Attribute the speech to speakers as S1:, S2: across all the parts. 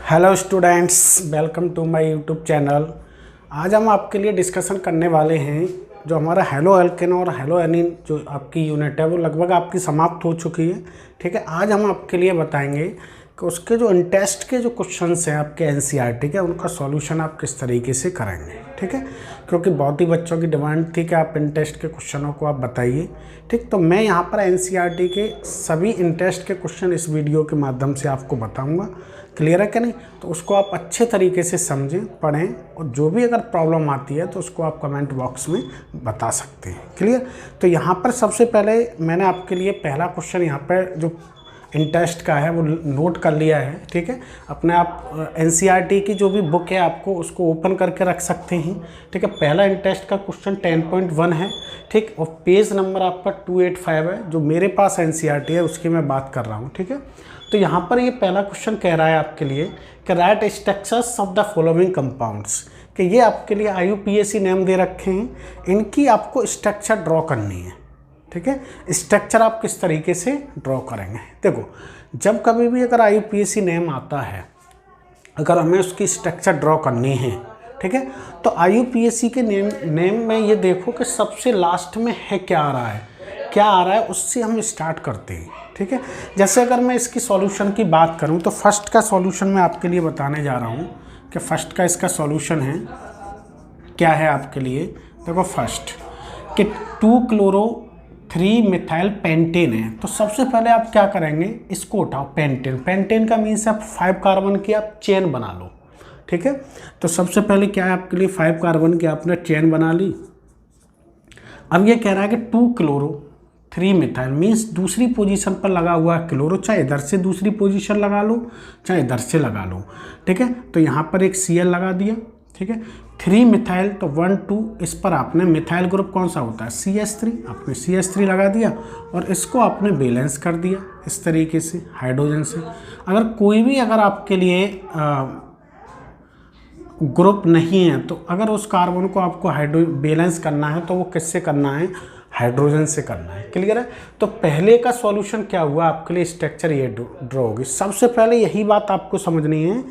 S1: Hello students, welcome to my YouTube channel. आज हम आपके लिए डिस्कशन करने वाले हैं जो हमारा हेलो एल्केन और हेलो एनीन जो आपकी यूनिट है वो लगभग आपकी समाप्त हो चुकी है। ठीक है, आज हम आपके लिए बताएंगे कि उसके जो टेस्ट के जो क्वेश्चंस हैं आपके एनसीईआरटी के, उनका सॉल्यूशन आप किस तरीके से करेंगे। ठीक है, क्योंकि बहुत ही बच्चों की डिमांड थी कि आप टेस्ट के क्वेश्चनों को आप बताइए। ठीक, तो मैं यहाँ पर एनसीईआरटी के सभी टेस्ट के क्वेश्चन इस वीडियो के माध्यम से आपको बताऊँगा। क्लियर है कि नहीं? तो उसको आप अच्छे तरीके से समझें, पढ़ें, और जो भी अगर प्रॉब्लम आती है तो उसको आप कमेंट बॉक्स में बता सकते हैं। क्लियर? तो यहाँ पर सबसे पहले मैंने आपके लिए पहला क्वेश्चन यहाँ पर जो टेस्ट का है वो नोट कर लिया है। ठीक है, अपने आप एनसीईआरटी की जो भी बुक है आपको उसको ओपन करके रख सकते हैं। ठीक है, पहला टेस्ट का क्वेश्चन 10.1 है। ठीक, और पेज नंबर आपका 285 है। जो मेरे पास एनसीईआरटी है उसकी मैं बात कर रहा हूँ। ठीक है, तो यहाँ पर ये पहला क्वेश्चन कह रहा है आपके लिए कि right structures of the following compounds, कि ये आपके लिए IUPAC नेम दे रखे हैं, इनकी आपको स्ट्रक्चर ड्रॉ करनी है। ठीक है, स्ट्रक्चर आप किस तरीके से ड्रॉ करेंगे। देखो, जब कभी भी अगर IUPAC नेम आता है, अगर हमें उसकी स्ट्रक्चर ड्रॉ करनी है, ठीक है, तो IUPAC के नेम में ये देखो कि सबसे लास्ट में है क्या आ रहा है, उससे हम स्टार्ट करते हैं। ठीक है, जैसे अगर मैं इसकी सॉल्यूशन की बात करूं तो फर्स्ट का सॉल्यूशन मैं आपके लिए बताने जा रहा हूं कि फर्स्ट का इसका सॉल्यूशन है क्या है आपके लिए। देखो, फर्स्ट कि 2-chloro-3-methyl पेंटेन है। तो सबसे पहले आप क्या करेंगे, इसको उठाओ, पेंटेन का मीन्स आप 5 कार्बन की आप चेन बना लो। ठीक है, तो सबसे पहले क्या है आपके लिए, 5 कार्बन की आपने चेन बना ली। अब ये कह रहा है कि 2-chloro-3-methyl मीन्स दूसरी पोजीशन पर लगा हुआ है क्लोरो, चाहे इधर से दूसरी पोजीशन लगा लो चाहे इधर से लगा लो। ठीक है, तो यहाँ पर एक Cl लगा दिया। ठीक है, 3-methyl तो 1-2, इस पर आपने मिथाइल ग्रुप कौन सा होता है, CH3, आपने CH3 लगा दिया और इसको आपने बैलेंस कर दिया इस तरीके से हाइड्रोजन से। अगर कोई भी अगर आपके लिए ग्रुप नहीं है तो अगर उस कार्बन को आपको बैलेंस करना है तो वो किससे करना है, हाइड्रोजन से करना है। क्लियर है? तो पहले का सॉल्यूशन क्या हुआ आपके लिए, स्ट्रक्चर ये ड्रॉ होगी। सबसे पहले यही बात आपको समझनी है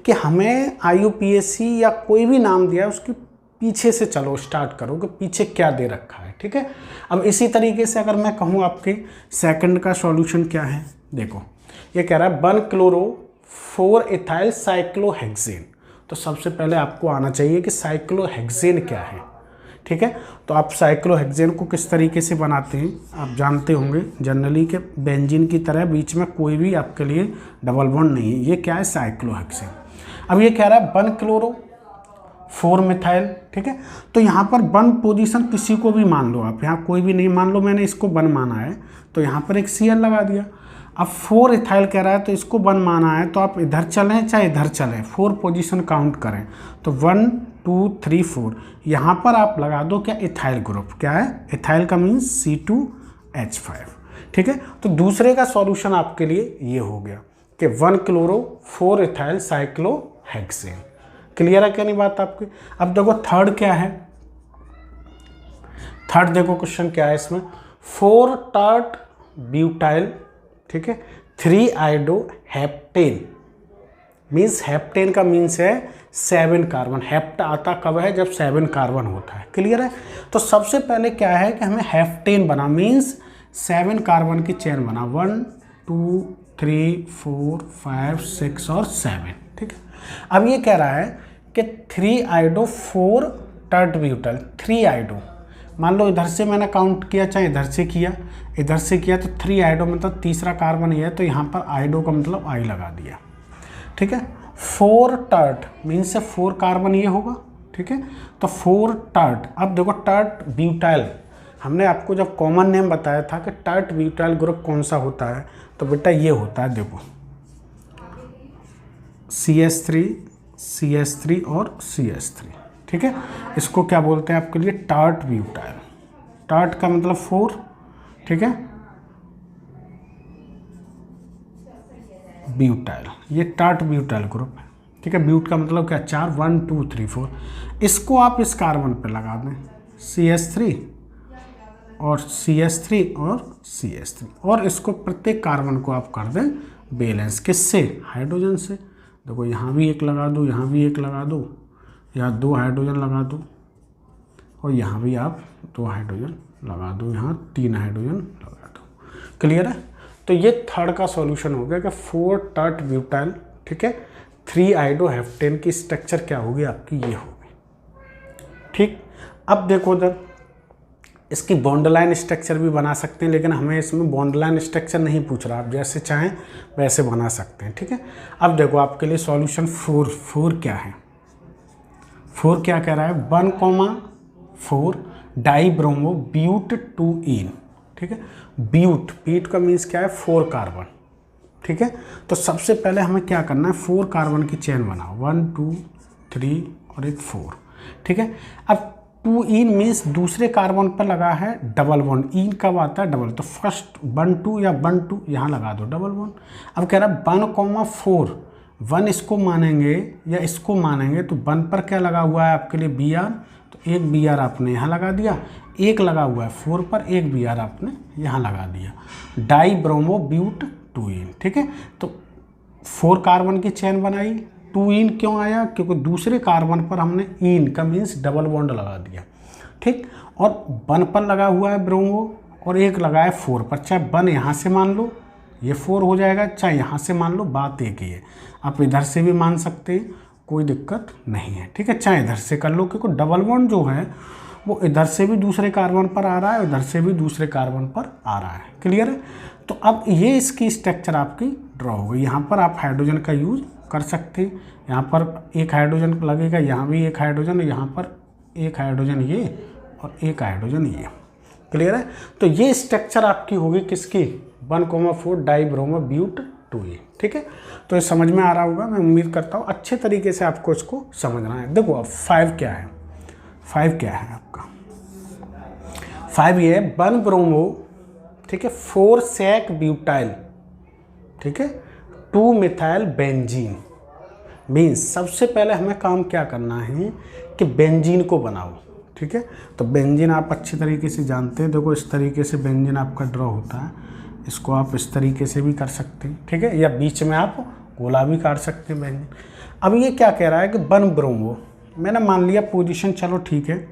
S1: कि हमें IUPAC या कोई भी नाम दिया है उसके पीछे से चलो, स्टार्ट करो कि पीछे क्या दे रखा है। ठीक है, अब इसी तरीके से अगर मैं कहूँ आपके सेकंड का सॉल्यूशन क्या है, देखो ये कह रहा है 1-chloro-4-ethyl साइक्लोहेक्सेन। तो सबसे पहले आपको आना चाहिए कि साइक्लोहेक्सेन क्या है। ठीक है, तो आप साइक्लोहेक्सेन को किस तरीके से बनाते हैं आप जानते होंगे, जनरली के बेंजीन की तरह बीच में कोई भी आपके लिए डबल बॉन्ड नहीं है। ये क्या है, साइक्लोहेक्सेन। अब ये कह रहा है 1-chloro-4-methyl। ठीक है, तो यहाँ पर 1 पोजीशन किसी को भी मान लो आप, यहाँ कोई भी नहीं मान लो, मैंने इसको 1 माना है तो यहाँ पर एक Cl लगा दिया। अब 4-ethyl कह रहा है तो इसको 1 माना है तो आप इधर चलें चाहे इधर चलें, 4 पोजीशन काउंट करें तो 1 2 3 4, यहाँ पर आप लगा दो क्या, इथाइल ग्रुप। क्या है, इथाइल का मीन्स C2H5। ठीक है, तो दूसरे का सॉल्यूशन आपके लिए ये हो गया कि 1-chloro-4-ethyl साइक्लोहेक्सेन। क्लियर है क्या नहीं बात आपकी? अब देखो थर्ड क्या है, थर्ड देखो क्वेश्चन क्या है इसमें, 4-tert-butyl। ठीक है, 3-iodoheptane मीन्स हेप्टेन का मीन्स है 7 कार्बन। हेप्ट आता कब है, जब 7 कार्बन होता है। क्लियर है? तो सबसे पहले क्या है कि हमें हेप्टेन बना, मीन्स 7 कार्बन की चेन बना, 1 2 3 4 5 6 और 7। ठीक है, अब ये कह रहा है कि 3-iodo-4-tert-butyl, 3-iodo मान लो इधर से मैंने काउंट किया चाहे इधर से किया तो 3-iodo मतलब तीसरा कार्बन ये है, तो यहाँ पर आइडो का मतलब I लगा दिया। ठीक है, 4-tert मीन्स से 4 कार्बन ये होगा। ठीक है, तो 4-tert। अब देखो tert-butyl, हमने आपको जब कॉमन नेम बताया था कि tert-butyl ग्रुप कौन सा होता है, तो बेटा ये होता है, देखो CH3 CH3 और CH3। ठीक है, इसको क्या बोलते हैं आपके लिए, tert-butyl। tert का मतलब 4। ठीक है, ब्यूटाइल, ये tert-butyl ग्रुप है। ठीक है, ब्यूट का मतलब क्या, 4, 1 2 3 4। इसको आप इस कार्बन पे लगा दें, CH3 और CH3 और CH3, और इसको प्रत्येक कार्बन को आप कर दें बैलेंस, किससे, हाइड्रोजन से। देखो यहाँ भी एक लगा दो, यहाँ भी एक लगा दो, यहाँ 2 हाइड्रोजन लगा दो, और यहाँ भी आप 2 हाइड्रोजन लगा दो, यहाँ 3 हाइड्रोजन लगा दो। क्लियर है? तो ये थर्ड का सॉल्यूशन हो गया कि 4 टर्ट ब्यूटाइल, ठीक है, 3 आइडोहेप्टेन की स्ट्रक्चर क्या होगी आपकी, ये होगी। ठीक, अब देखो इधर इसकी बॉन्ड लाइन स्ट्रक्चर भी बना सकते हैं, लेकिन हमें इसमें बॉन्ड लाइन स्ट्रक्चर नहीं पूछ रहा, आप जैसे चाहें वैसे बना सकते हैं। ठीक है, अब देखो आपके लिए सॉल्यूशन 4 क्या है। 4 क्या कह रहा है, 1,4 डाई ब्रोमो ब्यूट 2इन। ठीक है, ब्यूट का मीन्स क्या है, 4 कार्बन। ठीक है, तो सबसे पहले हमें क्या करना है, 4 कार्बन की चेन बनाओ, 1 2 3 और एक 4। ठीक है, अब 2इन मीन्स दूसरे कार्बन पर लगा है डबल बॉन्ड, इन कब आता है, डबल, तो फर्स्ट 1 2 या 1 2 यहाँ लगा दो डबल बॉन्ड। अब कह रहा है 1,4, 1 इसको मानेंगे या इसको मानेंगे, तो 1 पर क्या लगा हुआ है आपके लिए, Br, तो एक Br आपने यहाँ लगा दिया, एक लगा हुआ है 4 पर, एक Br आपने यहाँ लगा दिया, डाई ब्रोमो ब्यूट 2इन। ठीक है, तो 4 कार्बन की चेन बनाई, 2इन क्यों आया, क्योंकि दूसरे कार्बन पर हमने इन का मीन्स डबल बॉन्ड लगा दिया। ठीक, और 1 पर लगा हुआ है ब्रोमो और एक लगा है 4 पर, चाहे 1 यहाँ से मान लो ये 4 हो जाएगा, चाहे यहाँ से मान लो, बात एक ही है। आप इधर से भी मान सकते हैं, कोई दिक्कत नहीं है। ठीक है, चाहे इधर से कर लो, क्योंकि डबल बॉन्ड जो है वो इधर से भी दूसरे कार्बन पर आ रहा है, इधर से भी दूसरे कार्बन पर आ रहा है। क्लियर है? तो अब ये इसकी स्ट्रक्चर आपकी ड्रॉ हो गई। यहाँ पर आप हाइड्रोजन का यूज कर सकते हैं, यहाँ पर एक हाइड्रोजन लगेगा, यहाँ भी एक हाइड्रोजन, यहाँ पर एक हाइड्रोजन ये और एक हाइड्रोजन ये। क्लियर है? तो ये स्ट्रक्चर आपकी होगी किसकी, 1,4 डाई ब्रोमो ब्यूट 2इन। ठीक है, तो ये समझ में आ रहा होगा, मैं उम्मीद करता हूँ अच्छे तरीके से आपको इसको समझना है। देखो अब 5 क्या है, 5 क्या है आपका, 5 ये 1 ब्रोमो, ठीक है, 4 सैक ब्यूटाइल, ठीक है, 2 मिथाइल बेंजीन। मीन्स सबसे पहले हमें काम क्या करना है कि बेंजीन को बनाओ। ठीक है, तो बेंजीन आप अच्छी तरीके से जानते हैं, देखो इस तरीके से बेंजीन आपका ड्रॉ होता है, इसको आप इस तरीके से भी कर सकते हैं। ठीक है, या बीच में आप गोला भी काट सकते हैं बेंजीन। अब ये क्या कह रहा है कि 1 ब्रोमो, मैंने मान लिया पोजीशन, चलो ठीक है,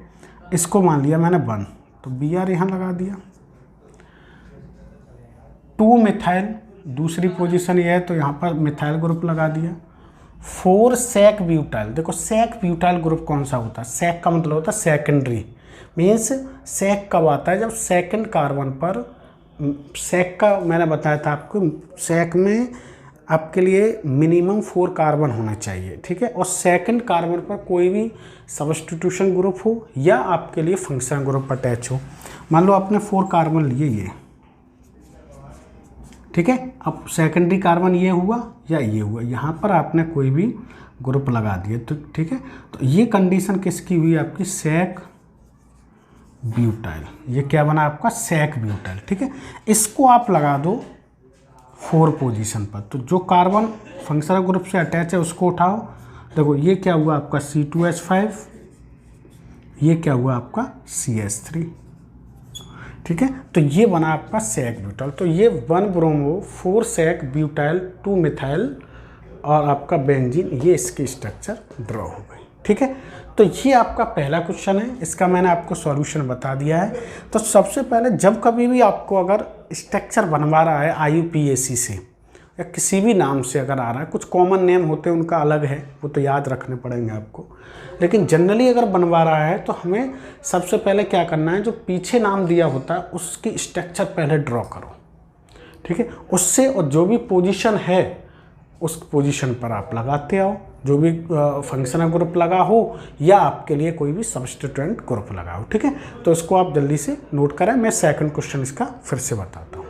S1: इसको मान लिया मैंने 1, तो Br यहाँ लगा दिया, 2 मिथाइल दूसरी पोजीशन ये है, तो यहाँ पर मिथाइल ग्रुप लगा दिया, 4 सैक ब्यूटाइल। देखो सैक ब्यूटाइल ग्रुप कौन सा होता है, सैक का मतलब होता है सेकेंडरी, मीन्स सैक कब आता है, जब सेकंड कार्बन पर, सैक का मैंने बताया था आपको, सैक में आपके लिए मिनिमम 4 कार्बन होने चाहिए। ठीक है, और सेकंड कार्बन पर कोई भी सब्स्टिट्यूशन ग्रुप हो या आपके लिए फंक्शन ग्रुप अटैच हो। मान लो आपने 4 कार्बन लिए ये, ठीक है, अब सेकेंडरी कार्बन ये हुआ या ये हुआ, यहाँ पर आपने कोई भी ग्रुप लगा दिया, तो ठीक है, तो ये कंडीशन किसकी हुई आपकी, सैक ब्यूटाइल। ये क्या बना आपका, सैक ब्यूटाइल। ठीक है, इसको आप लगा दो 4 पोजीशन पर, तो जो कार्बन फंक्शनल ग्रुप से अटैच है उसको उठाओ। देखो ये क्या हुआ आपका C2H5, ये क्या हुआ आपका CH3। ठीक है, तो ये बना आपका सैक ब्यूटाइल। तो ये 1 ब्रोमो 4 सैक ब्यूटाइल 2 मिथाइल और आपका बेंजीन, ये इसकी स्ट्रक्चर ड्रॉ हो गई। ठीक है, तो ये आपका पहला क्वेश्चन है, इसका मैंने आपको सॉल्यूशन बता दिया है। तो सबसे पहले जब कभी भी आपको अगर स्ट्रक्चर बनवा रहा है IUPAC से या किसी भी नाम से अगर आ रहा है, कुछ कॉमन नेम होते हैं उनका अलग है, वो तो याद रखने पड़ेंगे आपको, लेकिन जनरली अगर बनवा रहा है तो हमें सबसे पहले क्या करना है, जो पीछे नाम दिया होता है उसकी स्ट्रक्चर पहले ड्रॉ करो। ठीक है, उससे और जो भी पोजीशन है उस पोजीशन पर आप लगाते आओ, जो भी फंक्शनल ग्रुप लगा हो या आपके लिए कोई भी सब्स्टिट्यूएंट ग्रुप लगा हो। ठीक है, तो इसको आप जल्दी से नोट करें, मैं सेकंड क्वेश्चन इसका फिर से बताता हूँ।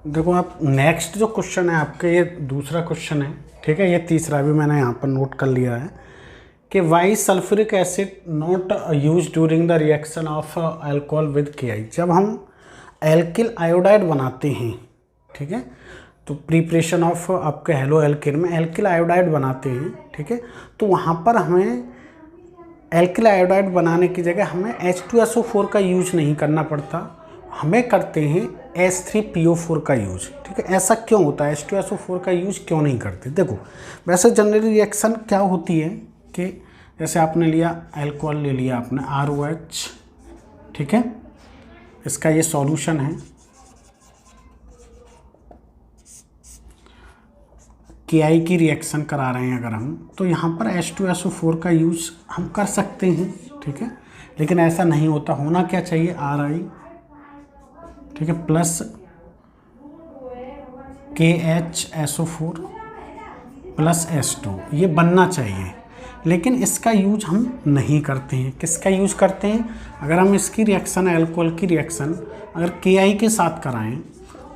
S1: देखो आप नेक्स्ट जो क्वेश्चन है आपके, ये दूसरा क्वेश्चन है। ठीक है, ये तीसरा भी मैंने यहाँ पर नोट कर लिया है कि why sulphuric acid not use during the reaction of alcohol with KI। जब हम एल्किल आयोडाइड बनाते हैं, ठीक है, तो प्रिपरेशन ऑफ आपके हेलो एल्केन में एल्किल आयोडाइड बनाते हैं, ठीक है, तो वहाँ पर हमें एल्किल आयोडाइड बनाने की जगह हमें H2SO4 का यूज नहीं करना पड़ता, हमें करते हैं H3PO4 का यूज, ठीक है। ऐसा क्यों होता है, H2SO4 का यूज क्यों नहीं करते? देखो वैसे जनरली रिएक्शन क्या होती है कि जैसे आपने लिया अल्कोहल, ले लिया आपने ROH, ठीक है, इसका ये सॉल्यूशन है, KI की रिएक्शन करा रहे हैं अगर हम, तो यहाँ पर H2SO4 का यूज हम कर सकते हैं, ठीक है। लेकिन ऐसा नहीं होता, होना क्या चाहिए, RI, ठीक है, प्लस KHSO4 प्लस H2, ये बनना चाहिए। लेकिन इसका यूज हम नहीं करते हैं। किसका यूज करते हैं? अगर हम इसकी रिएक्शन, अल्कोहल की रिएक्शन अगर KI के साथ कराएं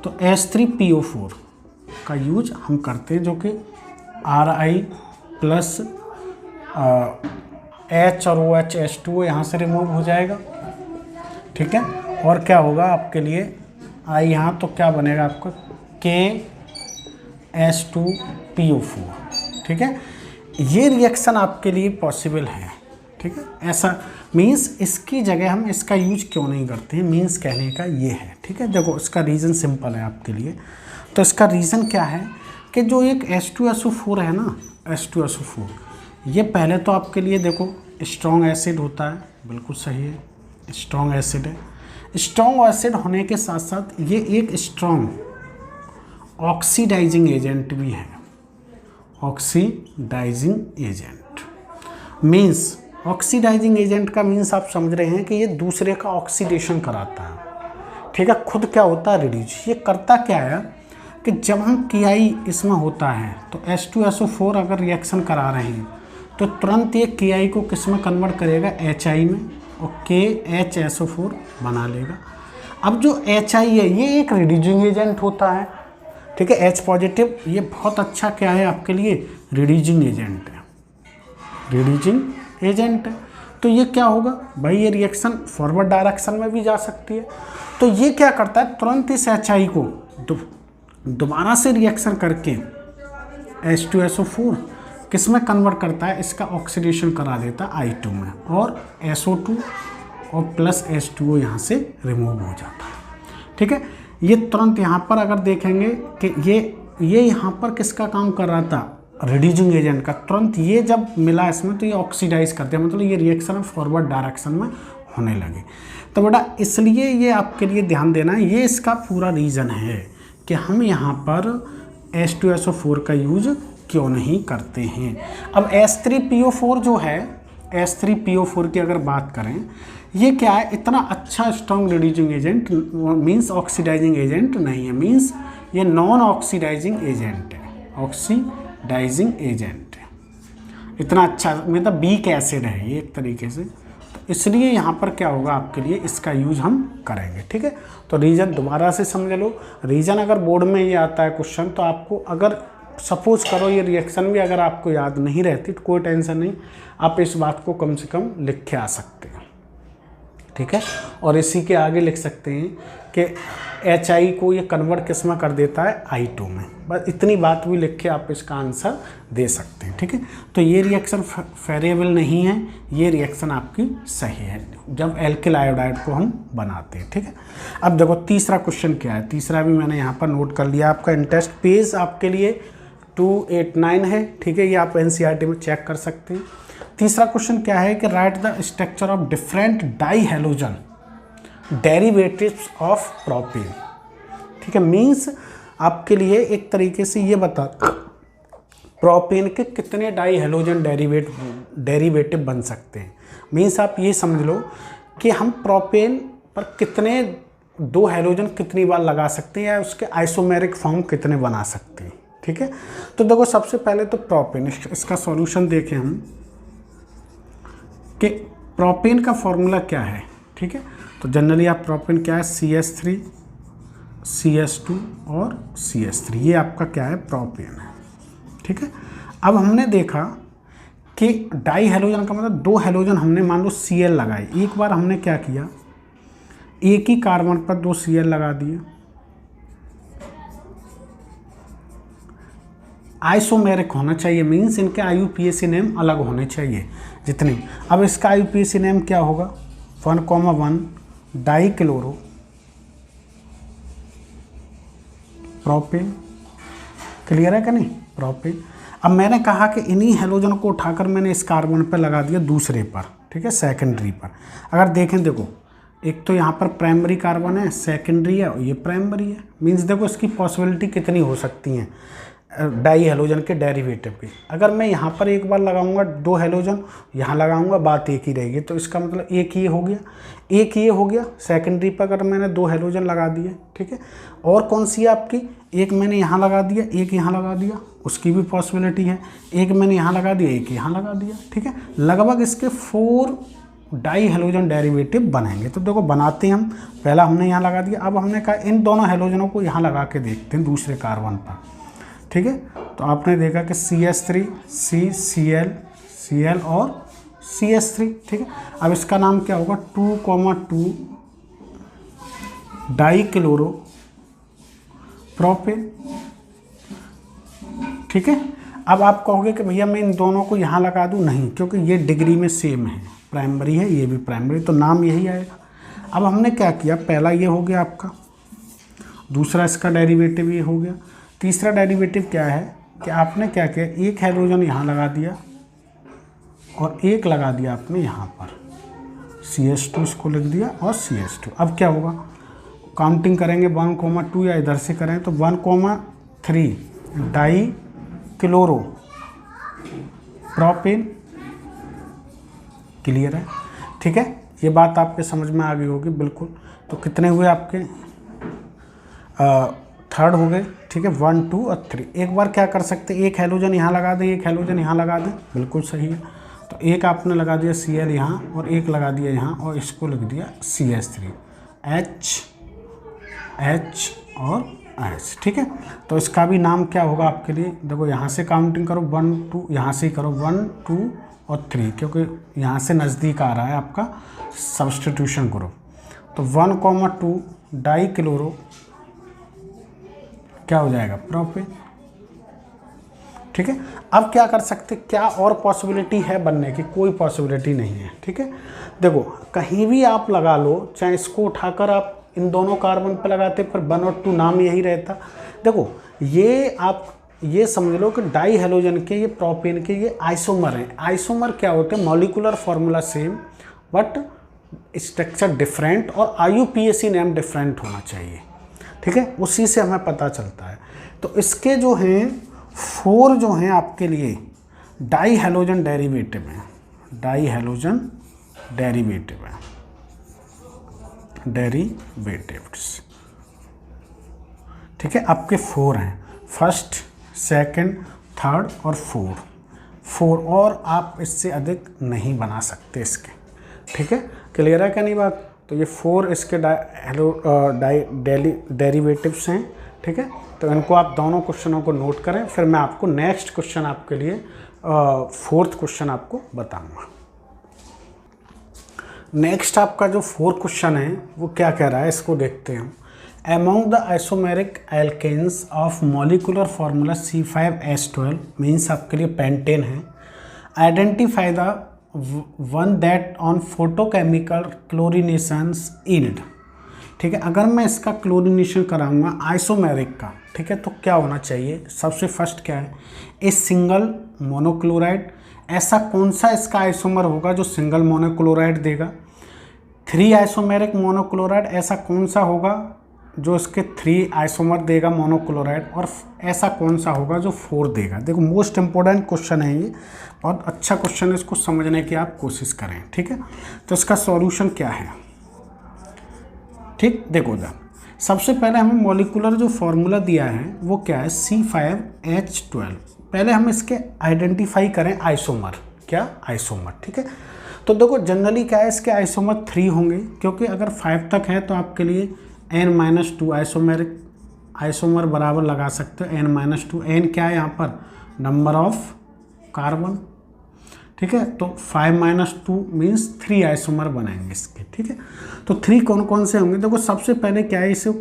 S1: तो H3PO4 का यूज हम करते हैं, जो कि RI प्लस H और OH H2O यहाँ से रिमूव हो जाएगा, ठीक है। और क्या होगा आपके लिए, आई यहाँ तो क्या बनेगा आपका KH2PO4, ठीक है। ये रिएक्शन आपके लिए पॉसिबल है, ठीक है। ऐसा मीन्स इसकी जगह हम इसका यूज क्यों नहीं करते हैं, मीन्स कहने का ये है, ठीक है। देखो इसका रीज़न सिंपल है आपके लिए। तो इसका रीज़न क्या है कि जो एक H2SO4 है ना, H2SO4, ये पहले तो आपके लिए देखो स्ट्रॉन्ग एसिड होता है, बिल्कुल सही है, स्ट्रॉन्ग एसिड है। स्ट्रॉन्ग एसिड होने के साथ साथ ये एक स्ट्रॉन्ग ऑक्सीडाइजिंग एजेंट भी है। Oxidizing agent means, oxidizing agent का मीन्स आप समझ रहे हैं कि ये दूसरे का ऑक्सीडेशन कराता है, ठीक है। खुद क्या होता है, रिड्यूस। ये करता क्या है कि जब हम KI इसमें होता है तो H2SO4 अगर रिएक्शन करा रहे हैं तो तुरंत ये KI को किस में कन्वर्ट करेगा, HI में, और KHSO4 बना लेगा। अब जो HI है ये एक रिड्यूसिंग एजेंट होता है, ठीक है। H पॉजिटिव ये बहुत अच्छा क्या है आपके लिए, रिड्यूसिंग एजेंट है, रिड्यूसिंग एजेंट है। तो ये क्या होगा भाई, ये रिएक्शन फॉरवर्ड डायरेक्शन में भी जा सकती है। तो ये क्या करता है, तुरंत इस HI को दोबारा से रिएक्शन करके H2SO4 किस में कन्वर्ट करता है, इसका ऑक्सीडेशन करा देता है I2 में, और SO2 और प्लस H2O यहाँ से रिमूव हो जाता है, ठीक है। ये तुरंत यहाँ पर अगर देखेंगे कि ये यहाँ पर किसका काम कर रहा था, रिड्यूसिंग एजेंट का। तुरंत ये जब मिला इसमें तो ये ऑक्सीडाइज करते हैं, मतलब ये रिएक्शन फॉरवर्ड डायरेक्शन में होने लगे। तो बेटा इसलिए ये आपके लिए ध्यान देना है, ये इसका पूरा रीज़न है कि हम यहाँ पर H2SO4 का यूज क्यों नहीं करते हैं। अब H3PO4 जो है, H3PO4 की अगर बात करें, ये क्या है, इतना अच्छा strong reducing agent means oxidizing agent नहीं है, मीन्स ये नॉन ऑक्सीडाइजिंग एजेंट है, ऑक्सीडाइजिंग एजेंट है। इतना अच्छा मतलब वीक एसिड है ये एक तरीके से, तो इसलिए यहाँ पर क्या होगा आपके लिए, इसका यूज हम करेंगे, ठीक है। तो रीज़न दोबारा से समझ लो। रीज़न अगर बोर्ड में ये आता है क्वेश्चन, तो आपको अगर सपोज करो ये रिएक्शन भी अगर आपको याद नहीं रहती तो कोई टेंशन नहीं, आप इस बात को कम से कम लिख के आ सकते हैं, ठीक है। और इसी के आगे लिख सकते हैं कि HI को ये कन्वर्ट किस में कर देता है, I2 में। बस इतनी बात भी लिख के आप इसका आंसर दे सकते हैं, ठीक है। तो ये रिएक्शन फेरिएबल नहीं है, ये रिएक्शन आपकी सही है जब एल्किल आयोडाइड को हम बनाते हैं, ठीक है। अब देखो तीसरा क्वेश्चन क्या है, तीसरा भी मैंने यहाँ पर नोट कर लिया। आपका इंटरेस्ट पेज आपके लिए 289 है, ठीक है, ये आप NCERT में चेक कर सकते हैं। तीसरा क्वेश्चन क्या है कि write the structure of different dihalogen derivatives of propane, ठीक है। मीन्स आपके लिए एक तरीके से ये बता, प्रोपेन के कितने डाई हैलोजन डेरिवेटिव बन सकते हैं। मीन्स आप ये समझ लो कि हम प्रोपेन पर कितने दो हैलोजन कितनी बार लगा सकते हैं, या उसके आइसोमेरिक फॉर्म कितने बना सकते हैं, ठीक है। तो देखो सबसे पहले तो प्रोपेन, इसका सॉल्यूशन देखें हम कि प्रोपेन का फॉर्मूला क्या है, ठीक है। तो जनरली आप प्रोपेन क्या है, CH3 CH2 और CH3, ये आपका क्या है, प्रोपेन है, ठीक है। अब हमने देखा कि डाई हैलोजन का मतलब दो हैलोजन हमने मान लो Cl लगाई, एक बार हमने क्या किया, एक ही कार्बन पर दो Cl लगा दिए, आइसोमेरिक होना चाहिए, मीन्स इनके IUPAC नेम अलग होने चाहिए जितने। अब इसका IUPAC नेम क्या होगा, 1,1 डाई क्लोरो प्रोपेन। क्लियर है कि नहीं, प्रोपेन। अब मैंने कहा कि इन्हीं हेलोजन को उठाकर मैंने इस कार्बन पर लगा दिया दूसरे पर, ठीक है, सेकेंडरी पर। अगर देखें, देखो एक तो यहाँ पर प्राइमरी कार्बन है, सेकेंडरी है और ये प्राइमरी है। मींस देखो इसकी पॉसिबिलिटी कितनी हो सकती हैं डाई हेलोजन के डेरिवेटिव की। अगर मैं यहाँ पर एक बार लगाऊंगा 2 हेलोजन, यहाँ लगाऊंगा, बात एक ही रहेगी। तो इसका मतलब एक ये हो गया, एक ये हो गया सेकेंडरी पर अगर मैंने 2 हेलोजन लगा दिए, ठीक है। और कौन सी है आपकी, एक मैंने यहाँ लगा दिया, एक यहाँ लगा दिया, उसकी भी पॉसिबिलिटी है। एक मैंने यहाँ लगा दिया, एक यहाँ लगा दिया, ठीक है। लगभग इसके 4 डाई हेलोजन डेरिवेटिव बनेंगे। तो देखो बनाते हैं हम। पहला हमने यहाँ लगा दिया, अब हमने कहा इन दोनों हेलोजनों को यहाँ लगा के देखते हैं दूसरे कार्बन पर, ठीक है। तो आपने देखा कि CH3 Cl और CH3, ठीक है। अब इसका नाम क्या होगा, 2,2 डाई क्लोरो प्रोपेन, ठीक है। अब आप कहोगे कि भैया मैं इन दोनों को यहाँ लगा दूँ, नहीं, क्योंकि ये डिग्री में सेम है, प्राइमरी है, ये भी प्राइमरी, तो नाम यही आएगा। अब हमने क्या किया, पहला ये हो गया आपका, दूसरा इसका डेरिवेटिव ये हो गया। तीसरा डेरिवेटिव क्या है कि आपने क्या किया, एक हाइड्रोजन यहाँ लगा दिया और एक लगा दिया आपने यहाँ पर, CH2 इसको लिख दिया और CH2। अब क्या होगा, काउंटिंग करेंगे 1,2 या इधर से करें तो 1,3 डाई क्लोरो प्रोपेन। क्लियर है, ठीक है। ये बात आपके समझ में आ गई होगी बिल्कुल। तो कितने हुए आपके, 3rd हो गए, ठीक है, 1, 2 और 3। एक बार क्या कर सकते, एक हेलोजन यहाँ लगा दें, एक हेलोजन यहाँ लगा दें, बिल्कुल सही है। तो एक आपने लगा दिया Cl यहाँ और एक लगा दिया यहाँ और इसको लिख दिया CH3, H और H, ठीक है। तो इसका भी नाम क्या होगा आपके लिए, देखो यहाँ से काउंटिंग करो 1, 2, यहाँ से ही करो 1, 2 और 3, क्योंकि यहाँ से नज़दीक आ रहा है आपका सब्स्टिट्यूशन ग्रुप। तो 1,2 डाई क्लोरो क्या हो जाएगा, प्रोपेन, ठीक है। अब क्या कर सकते, क्या और पॉसिबिलिटी है बनने की, कोई पॉसिबिलिटी नहीं है, ठीक है। देखो कहीं भी आप लगा लो, चाहे इसको उठाकर आप इन दोनों कार्बन पर लगाते, पर 1 और 2 नाम यही रहता। देखो ये आप ये समझ लो कि डाई हेलोजन के, ये प्रोपेन के, ये आइसोमर हैं। आइसोमर क्या होते हैं, molecular formula same but structure different और IUPAC नेम डिफरेंट होना चाहिए, ठीक है। उसी से हमें पता चलता है। तो इसके जो हैं 4 जो हैं आपके लिए डाई हेलोजन डेरिवेटिव हैं, डाई हेलोजन डेरिवेटिव है, डेरिवेटिव्स, ठीक है। आपके 4 हैं, 1st, 2nd, 3rd और 4 और आप इससे अधिक नहीं बना सकते इसके, ठीक है। क्लियर है क्या नहीं बात। तो ये 4 इसके डेरिवेटिव्स हैं, ठीक है। तो इनको आप दोनों क्वेश्चनों को नोट करें, फिर मैं आपको नेक्स्ट क्वेश्चन आपके लिए 4th क्वेश्चन आपको बताऊंगा। नेक्स्ट आपका जो 4th क्वेश्चन है वो क्या कह रहा है, इसको देखते हैं हम। Among the isomeric alkanes of molecular formula C5H12 means आपके लिए पेंटेन है, identify the one that on photochemical chlorinations yield, ठीक है। अगर मैं इसका क्लोरीनेशन कराऊंगा आइसोमेरिक का, ठीक है, तो क्या होना चाहिए, सबसे फर्स्ट क्या है, ए सिंगल मोनोक्लोराइड। ऐसा कौन सा इसका आइसोमर होगा जो सिंगल मोनोक्लोराइड देगा। 3 आइसोमेरिक मोनोक्लोराइड, ऐसा कौन सा होगा जो इसके 3 आइसोमर देगा मोनोक्लोराइड, और ऐसा कौन सा होगा जो 4 देगा। देखो मोस्ट इंपॉर्टेंट क्वेश्चन है ये, बहुत अच्छा क्वेश्चन है, इसको समझने की आप कोशिश करें, ठीक है। तो इसका सॉल्यूशन क्या है, ठीक, देखो जरा सबसे पहले हमें मॉलिक्यूलर जो फॉर्मूला दिया है वो क्या है, C5H12। पहले हम इसके आइडेंटिफाई करें आइसोमर, क्या आइसोमर, ठीक है। तो देखो जनरली क्या है, इसके आइसोमर 3 होंगे, क्योंकि अगर 5 तक है तो आपके लिए N-2 आइसोमर बराबर लगा सकते हो N-2। N क्या है यहाँ पर, नंबर ऑफ कार्बन, ठीक है। तो 5-2 मीन्स 3 आइसोमर बनेंगे इसके, ठीक है। तो 3 कौन कौन से होंगे, देखो सबसे पहले क्या है, इसे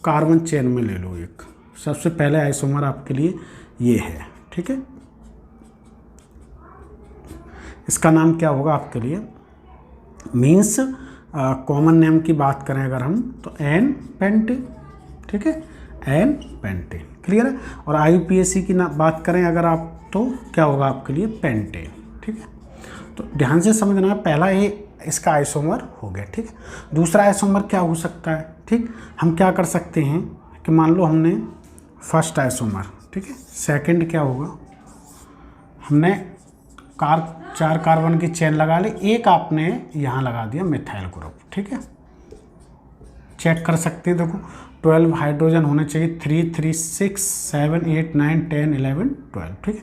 S1: कार्बन चेन में ले लो एक, सबसे पहले आइसोमर आपके लिए ये है, ठीक है। इसका नाम क्या होगा आपके लिए, मीन्स कॉमन नेम की बात करें अगर हम तो N पेंटेन, ठीक है, एन पेंटेन। क्लियर है। और IUPAC की ना बात करें अगर आप तो क्या होगा आपके लिए पेंटेन। ठीक है, तो ध्यान से समझना है। पहला ये इसका आइसोमर हो गया। ठीक है, दूसरा आइसोमर क्या हो सकता है। ठीक, हम क्या कर सकते हैं कि मान लो हमने फर्स्ट आइसोमर, ठीक है, सेकंड क्या होगा, हमने 4 कार्बन की चेन लगा ली, एक आपने यहाँ लगा दिया मिथाइल ग्रुप। ठीक है, चेक कर सकते हैं। देखो 12 हाइड्रोजन होने चाहिए, 3 3 6 7 8 9 10 11 12। ठीक है,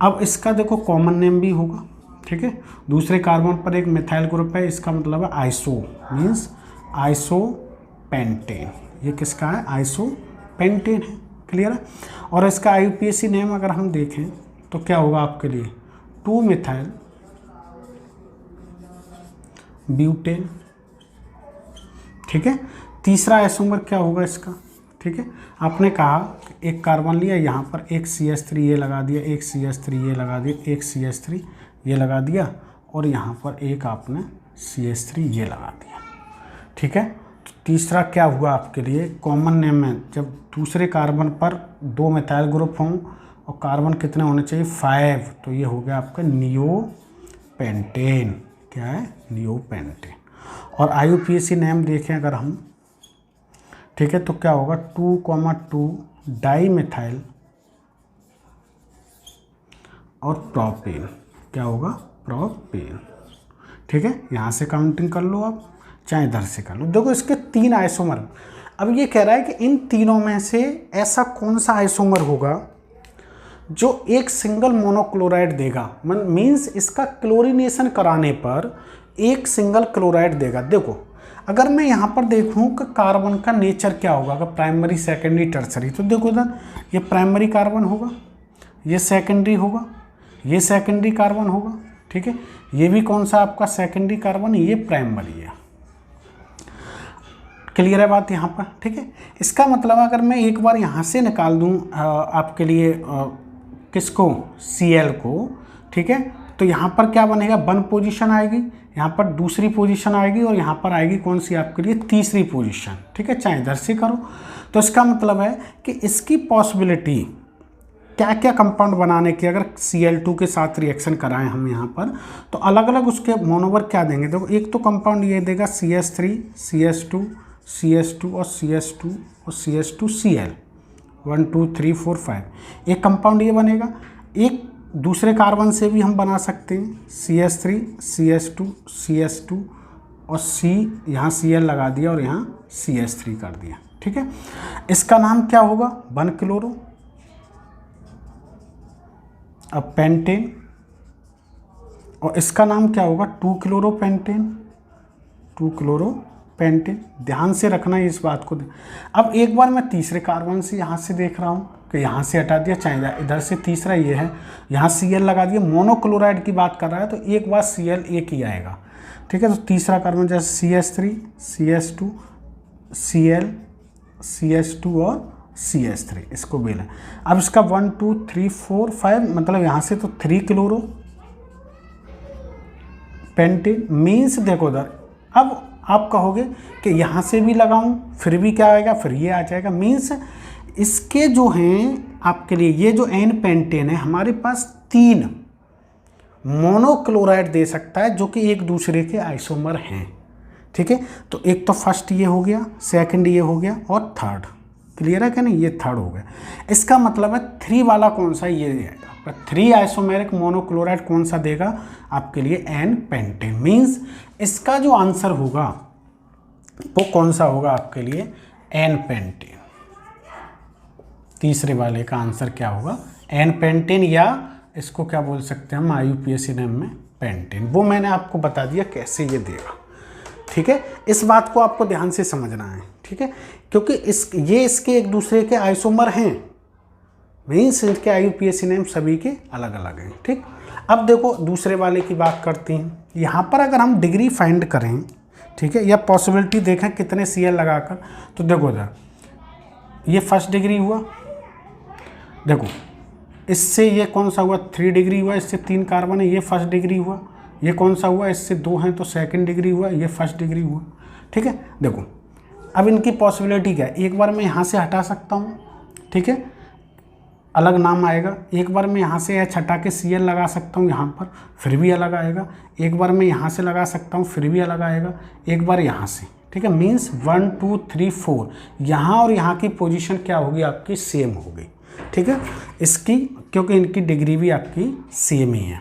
S1: अब इसका देखो कॉमन नेम भी होगा। ठीक है, दूसरे कार्बन पर एक मिथाइल ग्रुप है, इसका मतलब है आइसो, मीन्स आइसोपेंटेन। ये किसका है, आइसोपेंटेन है। क्लियर है। और इसका IUPAC नेम अगर हम देखें तो क्या होगा आपके लिए, 2 मिथाइल ब्यूटेन। ठीक है, तीसरा आइसोमर क्या होगा इसका। ठीक है, आपने कहा एक कार्बन लिया, यहाँ पर एक CH3 ये लगा दिया, एक CH3 ये लगा दिया, एक CH3 ये लगा दिया, और यहाँ पर एक आपने CH3 ये लगा दिया। ठीक है, तो तीसरा क्या हुआ आपके लिए, कॉमन नेम में जब दूसरे कार्बन पर 2 मिथाइल ग्रुप हों और कार्बन कितने होने चाहिए, 5, तो ये हो गया आपका नियोपेंटेन। क्या है, नियोपेंटेन। और IUPAC नेम देखें अगर हम, ठीक है, तो क्या होगा 2,2 डाई मिथाइल और प्रोपेन। क्या होगा, प्रोपेन। ठीक है, यहाँ से काउंटिंग कर लो आप, चाहे इधर से कर लो। देखो इसके 3 आइसोमर। अब ये कह रहा है कि इन तीनों में से ऐसा कौन सा आइसोमर होगा जो एक सिंगल मोनोक्लोराइड देगा, मीन्स इसका क्लोरीनेशन कराने पर एक सिंगल क्लोराइड देगा। देखो अगर मैं यहाँ पर देखूँ कि कार्बन का नेचर क्या होगा, अगर प्राइमरी सेकेंडरी टर्सरी, तो देखो इधर ये प्राइमरी कार्बन होगा, ये सेकेंडरी होगा, ये सेकेंडरी कार्बन होगा। ठीक है, ये भी कौन सा आपका सेकेंडरी कार्बन, ये प्राइमरी है। क्लियर है बात यहाँ पर। ठीक है, इसका मतलब अगर मैं एक बार यहाँ से निकाल दूँ आपके लिए किसको, Cl को, ठीक है, तो यहाँ पर क्या बनेगा, 1 पोजीशन आएगी, यहाँ पर दूसरी पोजीशन आएगी, और यहाँ पर आएगी कौन सी आपके लिए, तीसरी पोजीशन। ठीक है, चाहे इधर से करो। तो इसका मतलब है कि इसकी पॉसिबिलिटी क्या क्या कंपाउंड बनाने की, अगर Cl2 के साथ रिएक्शन कराएं हम यहाँ पर, तो अलग अलग उसके मोनोमर क्या देंगे। देखो एक तो कंपाउंड ये देगा CH3 CH2 CH2 और CH2 और CH2 Cl, 1 2 3 4 5, एक कंपाउंड ये बनेगा। एक दूसरे कार्बन से भी हम बना सकते हैं, CH3 CH2 CH2 और C, यहाँ Cl लगा दिया और यहाँ CH3 कर दिया। ठीक है, इसका नाम क्या होगा, 1 क्लोरो। अब पेंटेन, और इसका नाम क्या होगा, 2 क्लोरोपेंटेन, 2 क्लोरोपेंटेन। ध्यान से रखना है इस बात को। अब एक बार मैं तीसरे कार्बन से यहाँ से देख रहा हूँ कि यहाँ से हटा दिया, चाहे इधर से तीसरा ये है, यहाँ Cl लगा दिया, मोनोक्लोराइड की बात कर रहा है, तो एक बार Cl एक ही आएगा। ठीक है, तो तीसरा कार्बन जैसे CH3 CH2 Cl CH2 और CH3, इसको बेल है। अब इसका 1 2 3 4 5, मतलब यहाँ से तो 3 क्लोरो पेंटेन, मीन्स देखो उधर। अब आप कहोगे कि यहाँ से भी लगाऊं फिर भी क्या आएगा, फिर ये आ जाएगा, मीन्स इसके जो हैं आपके लिए ये जो एन पेंटेन है, हमारे पास 3 मोनोक्लोराइड दे सकता है जो कि एक दूसरे के आइसोमर हैं। ठीक है, तो एक तो फर्स्ट ये हो गया, सेकंड ये हो गया, और थर्ड। क्लियर है क्या नहीं, ये थर्ड हो गया। इसका मतलब है 3 वाला कौन सा, ये आपका 3 आइसोमेरिक मोनोक्लोराइड कौन सा देगा आपके लिए, एन पेंटेन। मीन्स इसका जो आंसर होगा वो कौन सा होगा आपके लिए, एन पेंटेन। तीसरे वाले का आंसर क्या होगा, एन पेंटेन, या इसको क्या बोल सकते हैं हम IUPAC नेम में पेंटेन। वो मैंने आपको बता दिया कैसे ये देगा। ठीक है, इस बात को आपको ध्यान से समझना है। ठीक है, क्योंकि ये इसके एक दूसरे के आइसोमर हैं, मीन्स इनके IUPAC नेम सभी के अलग अलग हैं। ठीक, अब देखो दूसरे वाले की बात करते हैं। यहाँ पर अगर हम डिग्री फाइंड करें, ठीक है, या पॉसिबिलिटी देखें कितने Cl लगाकर, तो देखो इधर ये फर्स्ट डिग्री हुआ, देखो इससे ये कौन सा हुआ, 3 डिग्री हुआ, इससे 3 कार्बन है, ये फर्स्ट डिग्री हुआ। ये कौन सा हुआ, इससे 2 हैं तो सेकंड डिग्री हुआ, ये फर्स्ट डिग्री हुआ। ठीक है, देखो अब इनकी पॉसिबिलिटी क्या है, एक बार मैं यहाँ से हटा सकता हूँ, ठीक है, अलग नाम आएगा। एक बार मैं यहाँ से एच हटा के CL लगा सकता हूँ यहाँ पर, फिर भी अलग आएगा। एक बार मैं यहाँ से लगा सकता हूँ, फिर भी अलग आएगा। एक बार यहाँ से, ठीक है, मीन्स 1 2 3 4 यहाँ और यहाँ की पोजीशन क्या होगी आपकी, सेम होगी, ठीक है, इसकी, क्योंकि इनकी डिग्री भी आपकी सेम ही है,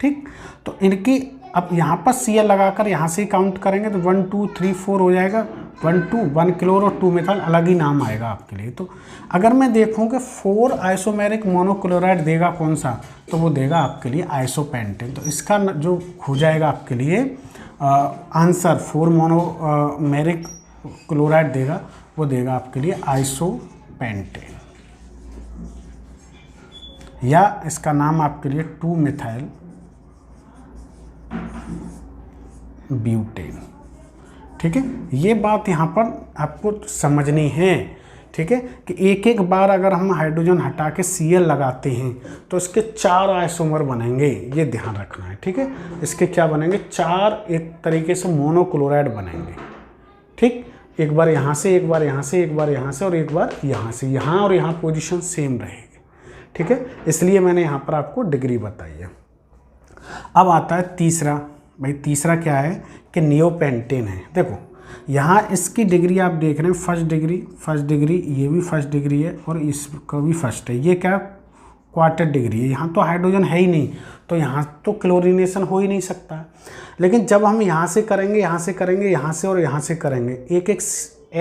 S1: ठीक। तो इनकी अब यहाँ पर CL लगाकर यहाँ से काउंट करेंगे तो 1 2 3 4 हो जाएगा। 1 2 1 क्लोर और 2 मेथाइल अलग ही नाम आएगा आपके लिए। तो अगर मैं देखूँ कि 4 आइसोमेरिक मोनोक्लोराइड देगा कौन सा, तो वो देगा आपके लिए आइसोपेंटेन। तो इसका जो हो जाएगा आपके लिए आंसर 4 मोनोमेरिक क्लोराइड देगा, वो देगा आपके लिए आइसोपेंटेन, या इसका नाम आपके लिए 2 मेथाइल ब्यूटेन, ठीक है। ये बात यहाँ पर आपको समझनी है, ठीक है, कि एक एक बार अगर हम हाइड्रोजन हटा के CL लगाते हैं तो इसके 4 आइसोमर बनेंगे, ये ध्यान रखना है, ठीक है। इसके क्या बनेंगे, 4 एक तरीके से मोनोक्लोराइड बनेंगे, ठीक। एक बार यहाँ से, एक बार यहाँ से, एक बार यहाँ से और एक बार यहाँ से, यहाँ और यहाँ पोजीशन सेम रहेगी, ठीक है। इसलिए मैंने यहाँ पर आपको डिग्री बताई है। अब आता है तीसरा। भाई तीसरा क्या है कि नियोपेंटेन है। देखो यहाँ इसकी डिग्री आप देख रहे हैं, फर्स्ट डिग्री, ये भी फर्स्ट डिग्री है और इसका भी फर्स्ट है। ये क्या, क्वार्टर डिग्री है। यहाँ तो हाइड्रोजन है ही नहीं, तो यहाँ तो क्लोरीनेशन हो ही नहीं सकता। लेकिन जब हम यहाँ से करेंगे, यहाँ से करेंगे, यहाँ से और यहाँ से करेंगे, एक एक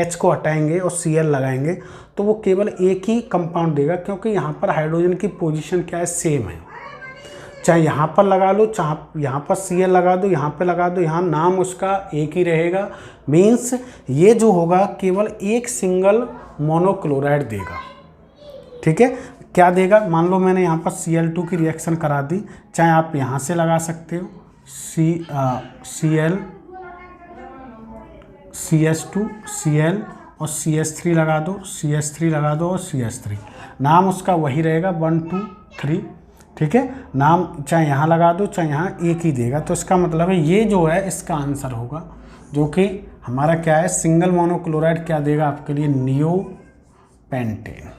S1: H को हटाएंगे और CL लगाएंगे, तो वो केवल एक ही कंपाउंड देगा, क्योंकि यहाँ पर हाइड्रोजन की पोजीशन क्या है, सेम है। चाहे यहाँ पर लगा लो, चाहे यहाँ पर CL लगा दो, यहाँ पे लगा दो, यहाँ नाम उसका एक ही रहेगा। मीन्स ये जो होगा केवल एक सिंगल मोनोक्लोराइड देगा, ठीक है। क्या देगा, मान लो मैंने यहाँ पर Cl2 की रिएक्शन करा दी, चाहे आप यहाँ से लगा सकते हो CL CH2 CL और CH3 लगा दो, CH3 लगा दो और CH3, नाम उसका वही रहेगा 1 2 3, ठीक है। नाम चाहे यहाँ लगा दो चाहे यहाँ, एक ही देगा। तो इसका मतलब है ये जो है इसका आंसर होगा, जो कि हमारा क्या है, सिंगल मोनोक्लोराइड क्या देगा आपके लिए, नियोपेंटेन,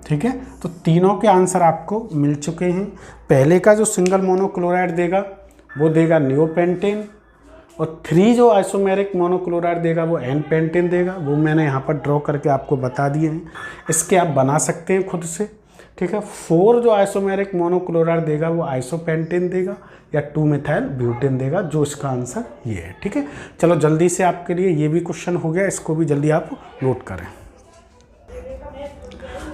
S1: ठीक है। तो तीनों के आंसर आपको मिल चुके हैं। पहले का जो सिंगल मोनोक्लोराइड देगा वो देगा नियोपेंटेन, और 3 जो आइसोमेरिक मोनोक्लोराइड देगा वो एन पेंटेन देगा। वो मैंने यहाँ पर ड्रॉ करके आपको बता दिए हैं, इसके आप बना सकते हैं खुद से, ठीक है। 4 जो आइसोमेरिक मोनोक्लोराइड देगा वो आइसोपेंटेन देगा या 2 मेथाइल ब्यूटेन देगा, जो इसका आंसर ये है, ठीक है। चलो जल्दी से आपके लिए ये भी क्वेश्चन हो गया, इसको भी जल्दी आप नोट करें।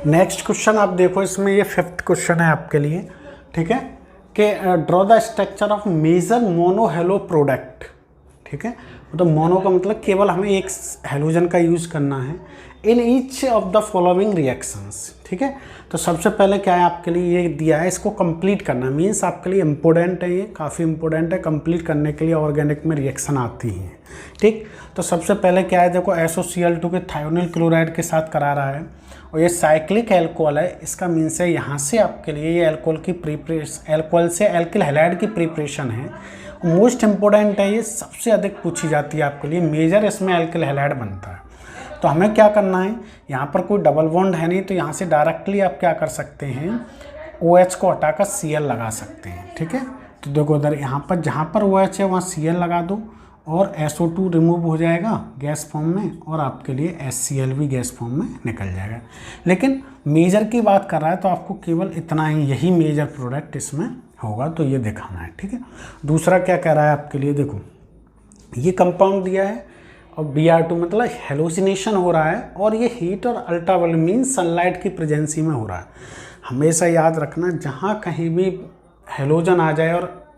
S1: नेक्स्ट क्वेश्चन आप देखो, इसमें ये 5th क्वेश्चन है आपके लिए, ठीक है, कि draw the structure of major monohalo product, ठीक है। मतलब मोनो का मतलब केवल हमें एक हेलोजन का यूज़ करना है in each of the following reactions, ठीक है। तो सबसे पहले क्या है आपके लिए ये दिया है, इसको कंप्लीट करना, मीन्स आपके लिए इम्पोर्टेंट है, ये काफ़ी इंपॉर्टेंट है। कंप्लीट करने के लिए ऑर्गेनिक में रिएक्शन आती हैं, ठीक। तो सबसे पहले क्या है, देखो SOCl2 के थायोनिल क्लोराइड के साथ करा रहा है और ये साइक्लिक एल्कोहल है। इसका मीन्स है यहाँ से आपके लिए ये एल्कोहल की प्रिपरेशन, एल्कोहल से एल्किल हैलाइड की प्रिपरेशन है। मोस्ट इम्पोर्टेंट है, ये सबसे अधिक पूछी जाती है आपके लिए, मेजर इसमें एल्किल हैलाइड बनता है। तो हमें क्या करना है, यहाँ पर कोई डबल बॉन्ड है नहीं, तो यहाँ से डायरेक्टली आप क्या कर सकते हैं, OH को हटाकर Cl लगा सकते हैं, ठीक है। तो देखो उधर यहाँ पर जहाँ पर OH है वहाँ Cl लगा दो और SO2 रिमूव हो जाएगा गैस फॉर्म में, और आपके लिए HCl भी गैस फॉर्म में निकल जाएगा। लेकिन मेजर की बात कर रहा है तो आपको केवल इतना ही, यही मेजर प्रोडक्ट इसमें होगा, तो ये दिखाना है, ठीक है। दूसरा क्या कह रहा है आपके लिए, देखो ये कंपाउंड दिया है और Br2 मतलब हेलोजिनेशन हो रहा है, और ये हीट और अल्ट्रावायलेट मीन्स सनलाइट की प्रेजेंसी में हो रहा है। हमेशा याद रखना, जहाँ कहीं भी हेलोजन आ जाए और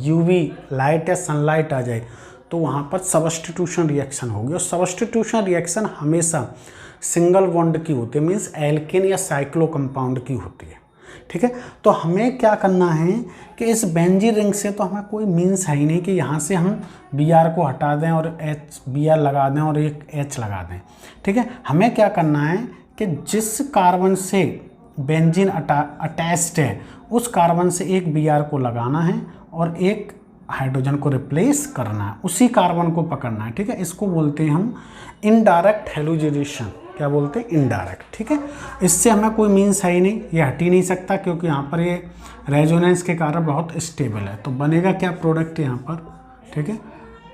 S1: UV लाइट या सनलाइट आ जाए तो वहाँ पर सबस्टिट्यूशन रिएक्शन होगी, और सबस्टिट्यूशन रिएक्शन हमेशा सिंगल बॉन्ड की होती है, मीन्स एल्केन या साइक्लो कंपाउंड की होती है, ठीक है। तो हमें क्या करना है कि इस बेंजीन रिंग से तो हमें कोई मीन्स है ही नहीं कि यहाँ से हम Br को हटा दें और Br लगा दें और एक H लगा दें, ठीक है। हमें क्या करना है कि जिस कार्बन से बेंजीन अटैच्ड है उस कार्बन से एक Br को लगाना है और एक हाइड्रोजन को रिप्लेस करना है, उसी कार्बन को पकड़ना है, ठीक है। इसको बोलते हैं हम इनडायरेक्ट हैलोजेनेशन। क्या बोलते हैं? इनडायरेक्ट, ठीक है। इससे हमें कोई मीन्स है ही नहीं, ये हट ही नहीं सकता, क्योंककि यहाँ पर ये रेजोनेंस के कारण बहुत स्टेबल है। तो बनेगा क्या प्रोडक्ट यहाँ पर, ठीक है।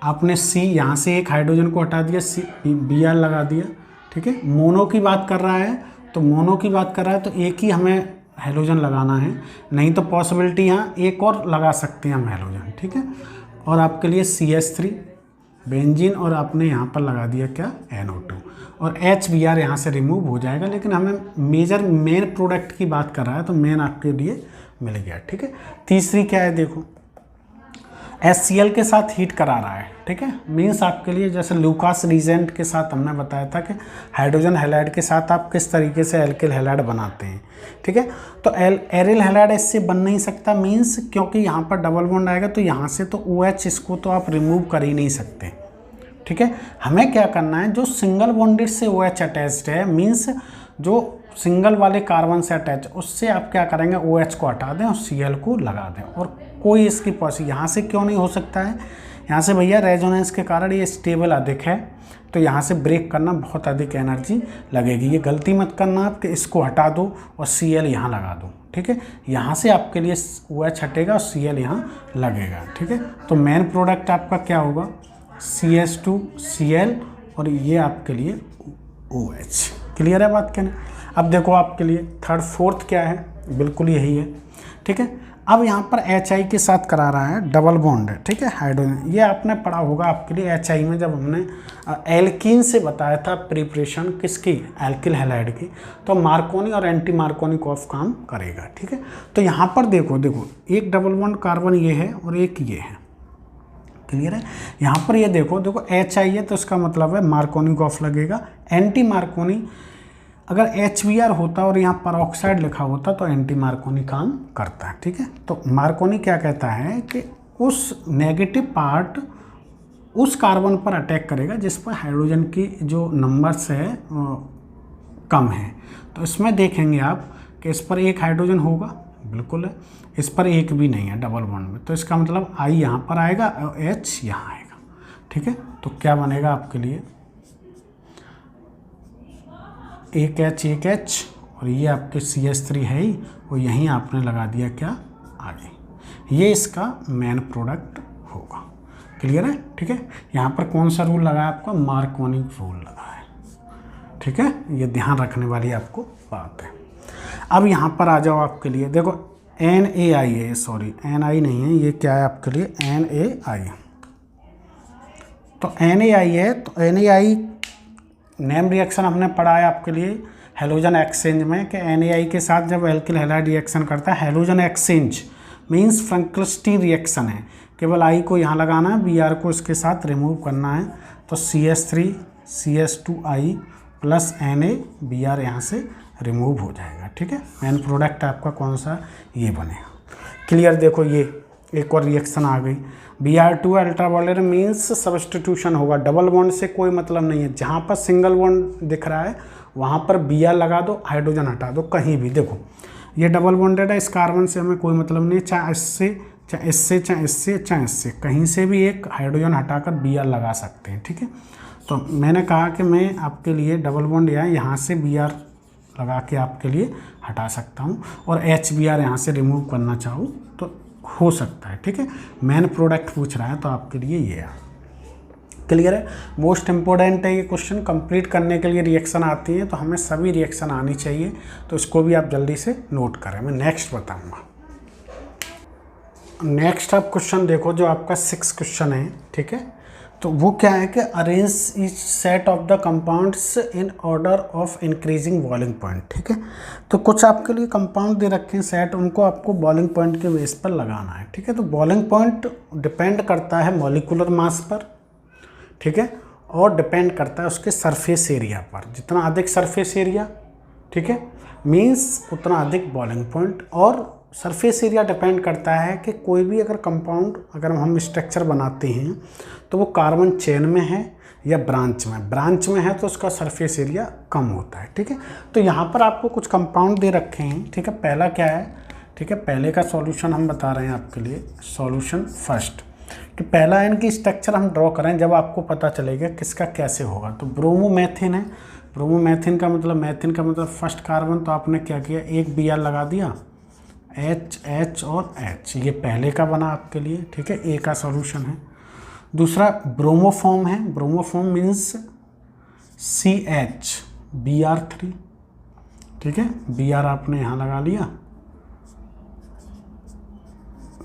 S1: आपने सी यहाँ से एक हाइड्रोजन को हटा दिया, सी Br लगा दिया, ठीक है। मोनो की बात कर रहा है, तो मोनो की बात कर रहा है तो एक ही हमें हेलोजन लगाना है, नहीं तो पॉसिबिलिटी यहाँ एक और लगा सकते हैं हम हेलोजन, ठीक है। और आपके लिए CH3 बेंजीन, और आपने यहाँ पर लगा दिया क्या? NO2, और HBr यहाँ से रिमूव हो जाएगा। लेकिन हमें मेन प्रोडक्ट की बात कर रहा है, तो मेन आपके लिए मिल गया, ठीक है। तीसरी क्या है देखो, HCl के साथ हीट करा रहा है, ठीक है। मीन्स आपके लिए जैसे लूकास रीजेंट के साथ हमने बताया था कि हाइड्रोजन हैलाइड के साथ आप किस तरीके से एल्किल हैलाइड बनाते हैं, ठीक है। तो एरिल हैलाइड इससे बन नहीं सकता, मीन्स क्योंकि यहाँ पर डबल बॉन्ड आएगा, तो यहाँ से तो OH इसको तो आप रिमूव कर ही नहीं सकते, ठीक है। हमें क्या करना है, जो सिंगल बॉन्डेड से OH अटैच्ड है, मीन्स जो सिंगल वाले कार्बन से अटैच, उससे आप क्या करेंगे, OH को हटा दें और Cl को लगा दें। और कोई इसकी पॉसिबिलिटी यहाँ से क्यों नहीं हो सकता है, यहाँ से भैया रेजोनेंस के कारण ये स्टेबल अधिक है, तो यहाँ से ब्रेक करना बहुत अधिक एनर्जी लगेगी। ये गलती मत करना आप कि इसको हटा दो और Cl यहाँ लगा दो, ठीक है। यहाँ से आपके लिए OH हटेगा और Cl यहाँ लगेगा, ठीक है। तो मेन प्रोडक्ट आपका क्या होगा, CH2Cl, और ये आपके लिए OH। क्लियर है बात कहने? अब देखो आपके लिए थर्ड फोर्थ क्या है, बिल्कुल यही है, ठीक है। अब यहाँ पर HI के साथ करा रहा है, डबल बॉन्ड है, ठीक है, हाइड्रोजन। ये आपने पढ़ा होगा आपके लिए HI में, जब हमने एल्कीन से बताया था प्रिपरेशन किसकी, एल्किल हैलाइड की, तो मार्कोनी और एंटी मार्कोनी कॉफ काम करेगा, ठीक है। तो यहाँ पर देखो एक डबल बॉन्ड कार्बन ये है और एक ये है, क्लियर है। यहाँ पर ये देखो HI है, तो इसका मतलब है मार्कोनी कॉफ लगेगा। एंटी मार्कोनी अगर HBr होता और यहाँ परऑक्साइड लिखा होता तो एंटी मार्कोनी काम करता है, ठीक है। तो मार्कोनी क्या कहता है कि उस नेगेटिव पार्ट उस कार्बन पर अटैक करेगा जिस पर हाइड्रोजन की जो नंबर्स है कम है। तो इसमें देखेंगे आप कि इस पर एक हाइड्रोजन होगा, बिल्कुल है, इस पर एक भी नहीं है डबल बॉन्ड में, तो इसका मतलब I यहाँ पर आएगा और H यहाँ आएगा, ठीक है। तो क्या बनेगा आपके लिए, एक H और ये आपके CH3 है ही, और यहीं आपने लगा दिया क्या, आगे। ये इसका मेन प्रोडक्ट होगा, क्लियर है, ठीक है। यहाँ पर कौन सा रूल लगा है आपका, मार्कोनी रूल लगा है, ठीक है। ये ध्यान रखने वाली आपको बात है। अब यहाँ पर आ जाओ आपके लिए, देखो NaI है, सॉरी Ni नहीं है, ये क्या है आपके लिए, NaI। तो NaI है, तो NaI नेम रिएक्शन हमने पढ़ा है आपके लिए हेलोजन एक्सचेंज में कि NaI के साथ जब एल्किल हैलाइड रिएक्शन करता है, हेलोजन एक्सचेंज मींस फ्रैंकलिस्टी रिएक्शन है, केवल I को यहाँ लगाना है, Br को इसके साथ रिमूव करना है, तो CH3 CH2I plus Na Br यहाँ से रिमूव हो जाएगा, ठीक है। मेन प्रोडक्ट आपका कौन सा, ये बनेगा, क्लियर। देखो ये एक और रिएक्शन आ गई, Br2 अल्ट्रावायलेट मीन्स सब्स्टिट्यूशन होगा, डबल बॉन्ड से कोई मतलब नहीं है। जहाँ पर सिंगल बॉन्ड दिख रहा है वहाँ पर Br लगा दो, हाइड्रोजन हटा दो, कहीं भी। देखो ये डबल बॉन्डेड है, इस कार्बन से हमें कोई मतलब नहीं, चाहे इससे चाहे इससे चाहे इससे चाहे इससे, कहीं से भी एक हाइड्रोजन हटाकर Br लगा सकते हैं, ठीक है। तो मैंने कहा कि मैं आपके लिए डबल बॉन्ड यहाँ से Br लगा के आपके लिए हटा सकता हूँ, और HBr यहाँ से रिमूव करना चाहूँ तो हो सकता है, ठीक है। मेन प्रोडक्ट पूछ रहा है तो आपके लिए ये है, क्लियर है। मोस्ट इंपॉर्टेंट है ये क्वेश्चन, कंप्लीट करने के लिए रिएक्शन आती है, तो हमें सभी रिएक्शन आनी चाहिए, तो इसको भी आप जल्दी से नोट करें। मैं नेक्स्ट बताऊंगा। नेक्स्ट आप क्वेश्चन देखो, जो आपका 6 क्वेश्चन है, ठीक है। तो वो क्या है कि arrange each set of the compounds in order of increasing boiling point, ठीक है। तो कुछ आपके लिए कंपाउंड दे रखे हैं सेट, उनको आपको बॉइलिंग पॉइंट के बेस पर लगाना है, ठीक है। तो बॉइलिंग पॉइंट डिपेंड करता है मॉलिक्यूलर मास पर, ठीक है, और डिपेंड करता है उसके सरफेस एरिया पर। जितना अधिक सरफेस एरिया, ठीक है, मीन्स उतना अधिक बॉइलिंग पॉइंट। और सरफेस एरिया डिपेंड करता है कि कोई भी अगर कंपाउंड, अगर हम स्ट्रक्चर बनाते हैं तो वो कार्बन चेन में है या ब्रांच में। ब्रांच में है तो उसका सरफेस एरिया कम होता है, ठीक है। तो यहाँ पर आपको कुछ कंपाउंड दे रखे हैं, ठीक है। पहला क्या है, ठीक है, पहले का सॉल्यूशन हम बता रहे हैं आपके लिए, सॉल्यूशन फर्स्ट। कि पहला आयन की स्ट्रक्चर हम ड्रॉ करें जब आपको पता चलेगा किसका कैसे होगा। तो ब्रोमोमेथिन है, ब्रोमोमेथिन का मतलब मैथिन का मतलब फर्स्ट कार्बन, तो आपने क्या किया, एक Br लगा दिया, H और H, ये पहले का बना आपके लिए, ठीक है, ए का सॉल्यूशन है। दूसरा ब्रोमोफॉर्म है, ब्रोमोफॉर्म मीन्स CH Br3, ठीक है, Br आपने यहाँ लगा लिया,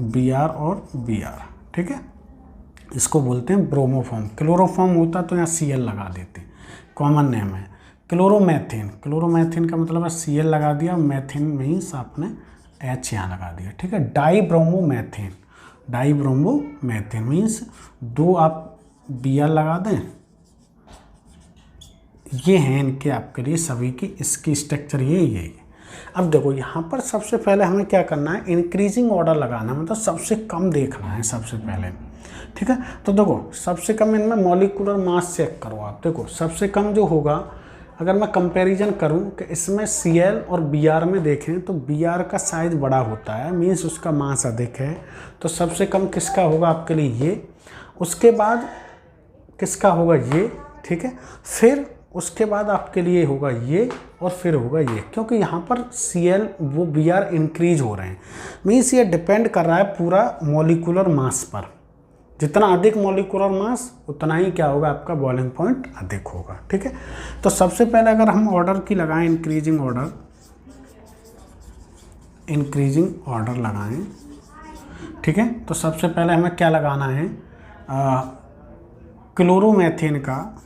S1: Br और Br, ठीक है, इसको बोलते हैं ब्रोमोफॉर्म। क्लोरोफॉर्म होता तो यहाँ Cl लगा देते, कॉमन नेम है। क्लोरोमेथिन, क्लोरोमेथिन का मतलब है Cl लगा दिया, मैथिन मीन्स आपने H यहाँ लगा दिया, ठीक है। डाईब्रोमोमेथिन, डाईब्रोमोमेथिन मीन्स दो आप Br लगा दें, ये हैं इनके आपके लिए सभी की, इसकी स्ट्रक्चर ये। अब देखो यहाँ पर सबसे पहले हमें क्या करना है, इंक्रीजिंग ऑर्डर लगाना है, मतलब सबसे कम देखना है सबसे पहले, ठीक है। तो देखो सबसे कम इनमें मॉलिक्यूलर मास चेक करो आप, देखो सबसे कम जो होगा, अगर मैं कंपैरिजन करूं कि इसमें Cl और Br में देखें तो Br का साइज़ बड़ा होता है, मीन्स उसका मास अधिक है, तो सबसे कम किसका होगा आपके लिए ये, उसके बाद किसका होगा ये, ठीक है, फिर उसके बाद आपके लिए होगा ये और फिर होगा ये, क्योंकि यहाँ पर Cl वो Br इंक्रीज हो रहे हैं, मीन्स ये डिपेंड कर रहा है पूरा मॉलिक्यूलर मास पर, जितना अधिक मॉलिक्यूलर मास उतना ही क्या होगा आपका बॉइलिंग पॉइंट अधिक होगा, ठीक है। तो सबसे पहले अगर हम ऑर्डर की लगाएं, इंक्रीजिंग ऑर्डर लगाएं, ठीक है, तो सबसे पहले हमें क्या लगाना है, क्लोरोमेथिन का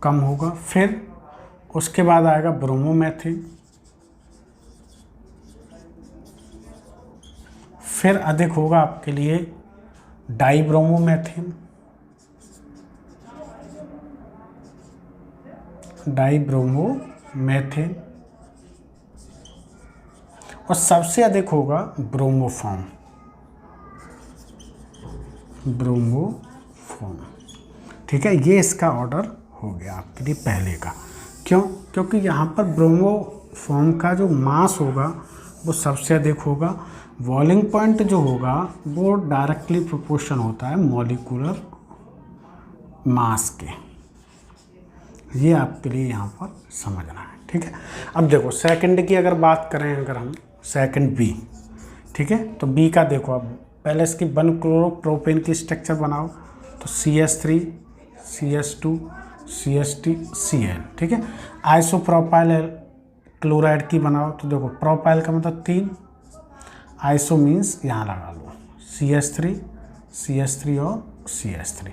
S1: कम होगा, फिर उसके बाद आएगा ब्रोमोमेथिन, फिर अधिक होगा आपके लिए डाईब्रोमोमेथिन, और सबसे अधिक होगा ब्रोमोफॉर्म, ठीक है। ये इसका ऑर्डर हो गया आपके लिए पहले का, क्यों, क्योंकि यहाँ पर ब्रोमोफॉर्म का जो मास होगा वो सबसे अधिक होगा, बॉइलिंग पॉइंट जो होगा वो डायरेक्टली प्रोपोर्शन होता है मॉलिक्यूलर मास के, ये आपके लिए यहाँ पर समझना है, ठीक है। अब देखो सेकंड की अगर बात करें, अगर हम सेकंड बी, ठीक है, तो बी का देखो, अब पहले इसकी 1-क्लोरोप्रोपेन की स्ट्रक्चर बनाओ, तो CH3 CH2 CH3 Cl, ठीक है। आइसोप्रोपाइल क्लोराइड की बनाओ, तो देखो प्रोपाइल का मतलब 3, आइसो मीन्स यहाँ लगा लो CH3 और CH3।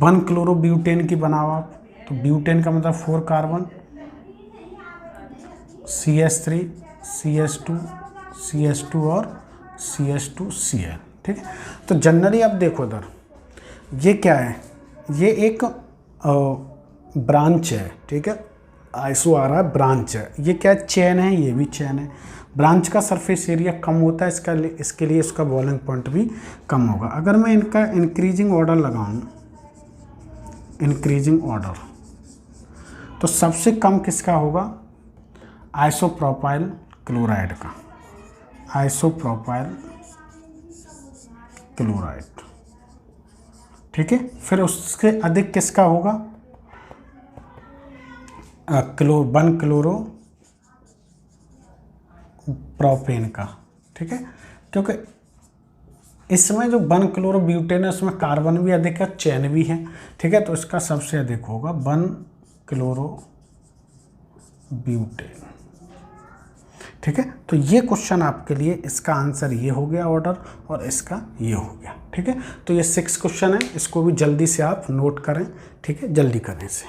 S1: 1-क्लोरोब्यूटेन की बनाओ आप, तो ब्यूटेन का मतलब 4 कार्बन, CH3 CH2 और CH2 Cl, ठीक है। तो जनरली आप देखो इधर ये क्या है, ये एक ब्रांच है, ठीक है, आइसो आ रहा है, ब्रांच है, ये क्या चेन है, ये भी चेन है, ब्रांच का सरफेस एरिया कम होता है, इसके लिए इसका बॉइलिंग पॉइंट भी कम होगा। अगर मैं इनका इंक्रीजिंग ऑर्डर लगाऊं, तो सबसे कम किसका होगा, आइसोप्रोपाइल क्लोराइड का, ठीक है। फिर उसके अधिक किसका होगा, 1-क्लोरोप्रोपेन का, ठीक है, क्योंकि इसमें जो 1-क्लोरोब्यूटेन है उसमें कार्बन भी अधिक है, चेन भी है, ठीक है, तो इसका सबसे अधिक होगा 1-क्लोरोब्यूटेन, ठीक है। तो ये क्वेश्चन आपके लिए, इसका आंसर ये हो गया ऑर्डर, और इसका ये हो गया, ठीक है। तो ये 6 क्वेश्चन है, इसको भी जल्दी से आप नोट करें, ठीक है, जल्दी करें इसे।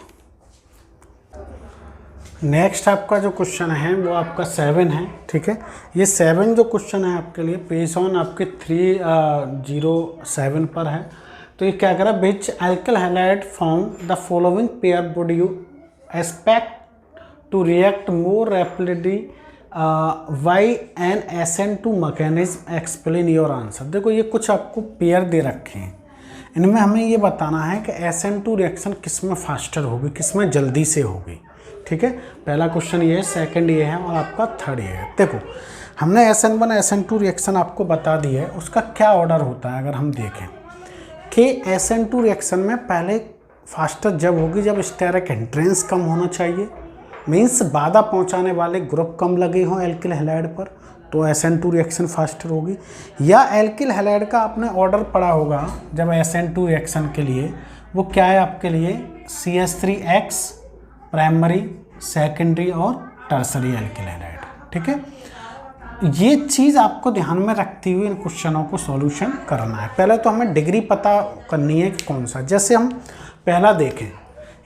S1: नेक्स्ट आपका जो क्वेश्चन है वो आपका 7 है, ठीक है। ये 7 जो क्वेश्चन है आपके लिए पेज ऑन आपके 307 पर है। तो ये क्या करा, which alkyl halide form the following pair would you expect to react more rapidly why an SN2 mechanism, explain your answer. देखो ये कुछ आपको पेयर दे रखे हैं, इनमें हमें ये बताना है कि SN2 रिएक्शन किस में फास्टर होगी, किस में जल्दी से होगी, ठीक है। पहला क्वेश्चन ये है, सेकंड ये है और आपका थर्ड ये है। देखो हमने SN1 SN2 रिएक्शन आपको बता दी है, उसका क्या ऑर्डर होता है अगर हम देखें कि SN2 रिएक्शन में पहले फास्टर जब होगी जब स्टेरिक एंट्रेंस कम होना चाहिए, मीन्स बाधा पहुंचाने वाले ग्रुप कम लगे हों एल्किल हैलाइड पर, तो SN2 रिएक्शन फास्टर होगी। या एल्किल हैलाइड का आपने ऑर्डर पढ़ा होगा जब SN2 रिएक्शन के लिए, वो क्या है आपके लिए CH3X प्राइमरी, सेकेंडरी और टर्सरी एल्किल हैलाइड। ठीक है, ये चीज़ आपको ध्यान में रखते हुए इन क्वेश्चनों को सॉल्यूशन करना है। पहले तो हमें डिग्री पता करनी है कि कौन सा, जैसे हम पहला देखें,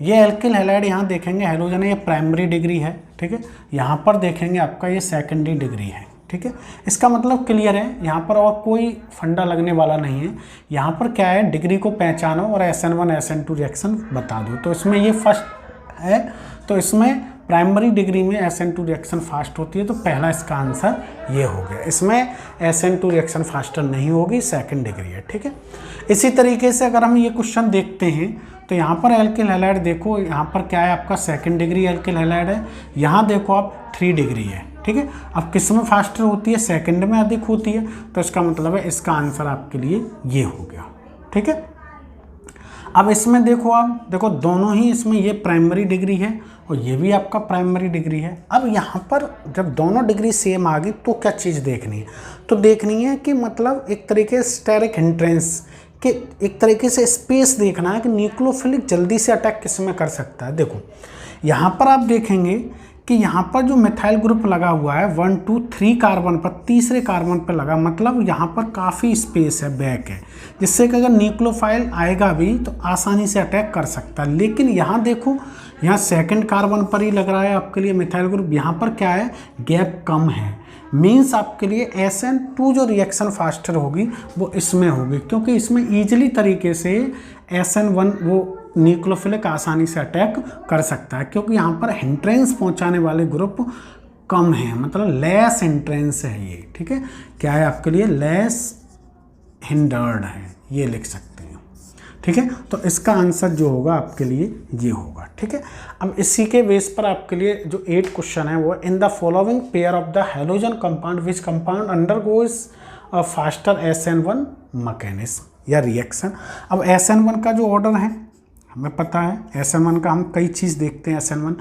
S1: ये एल्किल हैलाइड यहाँ देखेंगे हैलोजन है, ये प्राइमरी डिग्री है। ठीक है, यहाँ पर देखेंगे आपका ये सेकेंडरी डिग्री है। ठीक है, इसका मतलब क्लियर है, यहाँ पर और कोई फंडा लगने वाला नहीं है। यहाँ पर क्या है, डिग्री को पहचानो और SN1 SN2 रिएक्शन बता दो। तो इसमें ये फर्स्ट है, तो इसमें प्राइमरी डिग्री में SN2 रिएक्शन फास्ट होती है, तो पहला इसका आंसर ये हो गया। इसमें SN2 रिएक्शन फास्टर नहीं होगी, सेकंड डिग्री है। ठीक है, इसी तरीके से अगर हम ये क्वेश्चन देखते हैं तो यहाँ पर एल्किल हैलाइड देखो, यहाँ पर क्या है आपका सेकंड डिग्री एल्किल हैलाइड है, यहाँ देखो आप 3 डिग्री है। ठीक है, अब किस में फास्टर होती है, सेकंड में अधिक होती है, तो इसका मतलब है इसका आंसर आपके लिए ये हो गया। ठीक है, अब इसमें देखो, आप देखो दोनों ही, इसमें ये प्राइमरी डिग्री है और ये भी आपका प्राइमरी डिग्री है। अब यहाँ पर जब दोनों डिग्री सेम आ गई तो क्या चीज़ देखनी है, तो देखनी है कि मतलब एक तरीके से स्टेरिक एंट्रेंस के एक तरीके से स्पेस देखना है कि न्यूक्लियोफिलिक जल्दी से अटैक किस में कर सकता है। देखो यहाँ पर आप देखेंगे कि यहाँ पर जो मिथाइल ग्रुप लगा हुआ है 1 2 3 कार्बन पर, तीसरे कार्बन पर लगा, मतलब यहाँ पर काफ़ी स्पेस है, बैक है, जिससे कि अगर न्यूक्लियोफाइल आएगा भी तो आसानी से अटैक कर सकता है। लेकिन यहाँ देखो, यहाँ सेकंड कार्बन पर ही लग रहा है आपके लिए मिथाइल ग्रुप, यहाँ पर क्या है, गैप कम है, मीन्स आपके लिए SN2 जो रिएक्शन फास्टर होगी वो इसमें होगी, क्योंकि इसमें ईजिली तरीके से SN1 वो न्यूक्लियोफिलिक आसानी से अटैक कर सकता है, क्योंकि यहाँ पर एंट्रेंस पहुँचाने वाले ग्रुप कम है, मतलब लेस एंट्रेंस है ये। ठीक है, क्या है आपके लिए, लेस हिंडर्ड है, ये लिख सकते हैं। ठीक है, तो इसका आंसर जो होगा आपके लिए ये होगा। ठीक है, अब इसी के बेस पर आपके लिए जो 8 क्वेश्चन है वो, in the following pair of the halogen compound which compound undergoes a faster SN1 mechanism या रिएक्शन। अब SN1 का जो ऑर्डर है हमें पता है, SN1 का हम कई चीज़ देखते हैं, SN1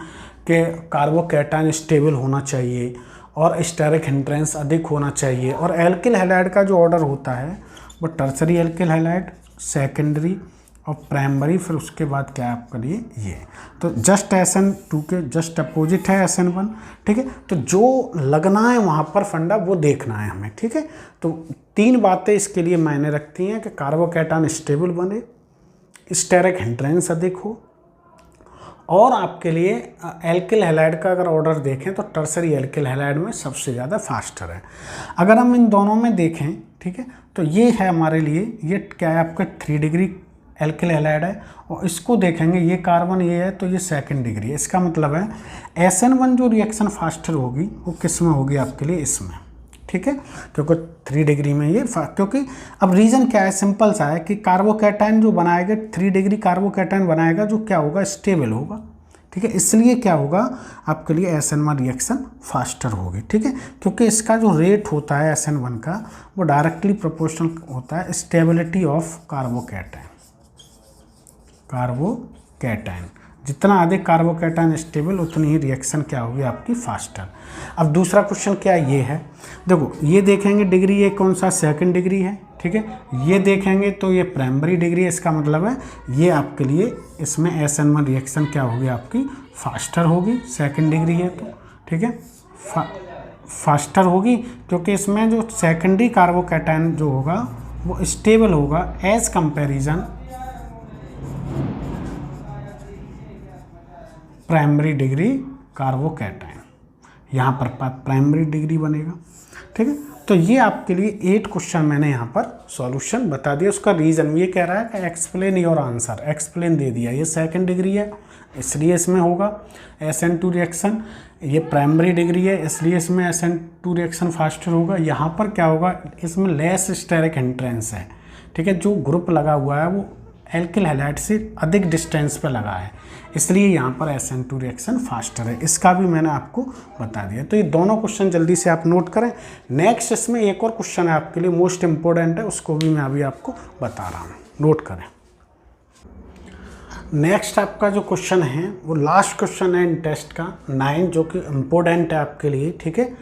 S1: के कार्बोकैटायन स्टेबल होना चाहिए और स्टेरिक एंट्रेंस अधिक होना चाहिए, और एल्किल हैलाइड का जो ऑर्डर होता है वो टर्सरी एल्किल हैलाइड, सेकेंडरी और प्राइमरी, फिर उसके बाद क्या है आपके लिए ये, तो जस्ट SN2 के जस्ट अपोजिट है SN1। ठीक है, तो जो लगना है वहाँ पर फंडा वो देखना है हमें। ठीक है, तो 3 बातें इसके लिए मायने रखती हैं कि कार्बोकैटायन स्टेबल बने, स्टेरिक एंट्रेंस अधिक हो, और आपके लिए एल्किल हैलाइड का अगर ऑर्डर देखें तो टर्सरी एल्किल हैलाइड में सबसे ज़्यादा फास्टर है। अगर हम इन दोनों में देखें, ठीक है, तो ये है हमारे लिए, ये क्या है आपका 3 डिग्री एल्किल हैलाइड है, और इसको देखेंगे ये कार्बन ये है तो ये सेकंड डिग्री है। इसका मतलब है SN1 जो रिएक्शन फास्टर होगी वो किस में होगी आपके लिए, इसमें। ठीक है, क्योंकि 3 डिग्री में ये, क्योंकि अब रीज़न क्या है, सिंपल सा है कि कार्बोकैटायन जो बनाएगा 3 डिग्री कार्बोकैटायन बनाएगा जो क्या होगा, स्टेबल होगा। ठीक है, इसलिए क्या होगा आपके लिए SN1 रिएक्शन फास्टर होगी। ठीक है, क्योंकि इसका जो रेट होता है SN1 का वो डायरेक्टली प्रोपोर्शनल होता है स्टेबिलिटी ऑफ कार्बोकैटायन। कार्बोकैटायन जितना अधिक कार्बोकैटायन स्टेबल उतनी ही रिएक्शन क्या होगी आपकी फास्टर। अब दूसरा क्वेश्चन क्या ये है, देखो ये देखेंगे डिग्री, ये कौन सा, सेकंड डिग्री है। ठीक है, ये देखेंगे तो ये प्राइमरी डिग्री है, इसका मतलब है ये आपके लिए इसमें SN1 रिएक्शन क्या होगी आपकी फास्टर होगी, सेकंड डिग्री है तो। ठीक है, फास्टर होगी क्योंकि इसमें जो सेकेंडरी कार्बोकैटायन जो होगा वो स्टेबल होगा as comparison primary degree carbocation, यहाँ पर प्राइमरी डिग्री बनेगा। ठीक है, तो ये आपके लिए 8 क्वेश्चन मैंने यहाँ पर सॉल्यूशन बता दिया। उसका रीज़न ये कह रहा है कि एक्सप्लेन योर आंसर, एक्सप्लेन दे दिया, ये सेकंड डिग्री है इसलिए इसमें होगा SN2 रिएक्शन, ये प्राइमरी डिग्री है इसलिए इसमें SN2 रिएक्शन फास्टर होगा। यहाँ पर क्या होगा, इसमें लेस स्टेरिक एंट्रेंस है। ठीक है, जो ग्रुप लगा हुआ है वो एल्किल हैलाइड से अधिक डिस्टेंस पे लगा है, इसलिए यहाँ पर SN2 रिएक्शन फास्टर है। इसका भी मैंने आपको बता दिया। तो ये दोनों क्वेश्चन जल्दी से आप नोट करें। नेक्स्ट इसमें एक और क्वेश्चन है आपके लिए मोस्ट इंपॉर्टेंट है, उसको भी मैं अभी आपको बता रहा हूँ, नोट करें। नेक्स्ट आपका जो क्वेश्चन है वो लास्ट क्वेश्चन है इन टेस्ट का 9, जो कि इम्पोर्टेंट है आपके लिए, ठीक है।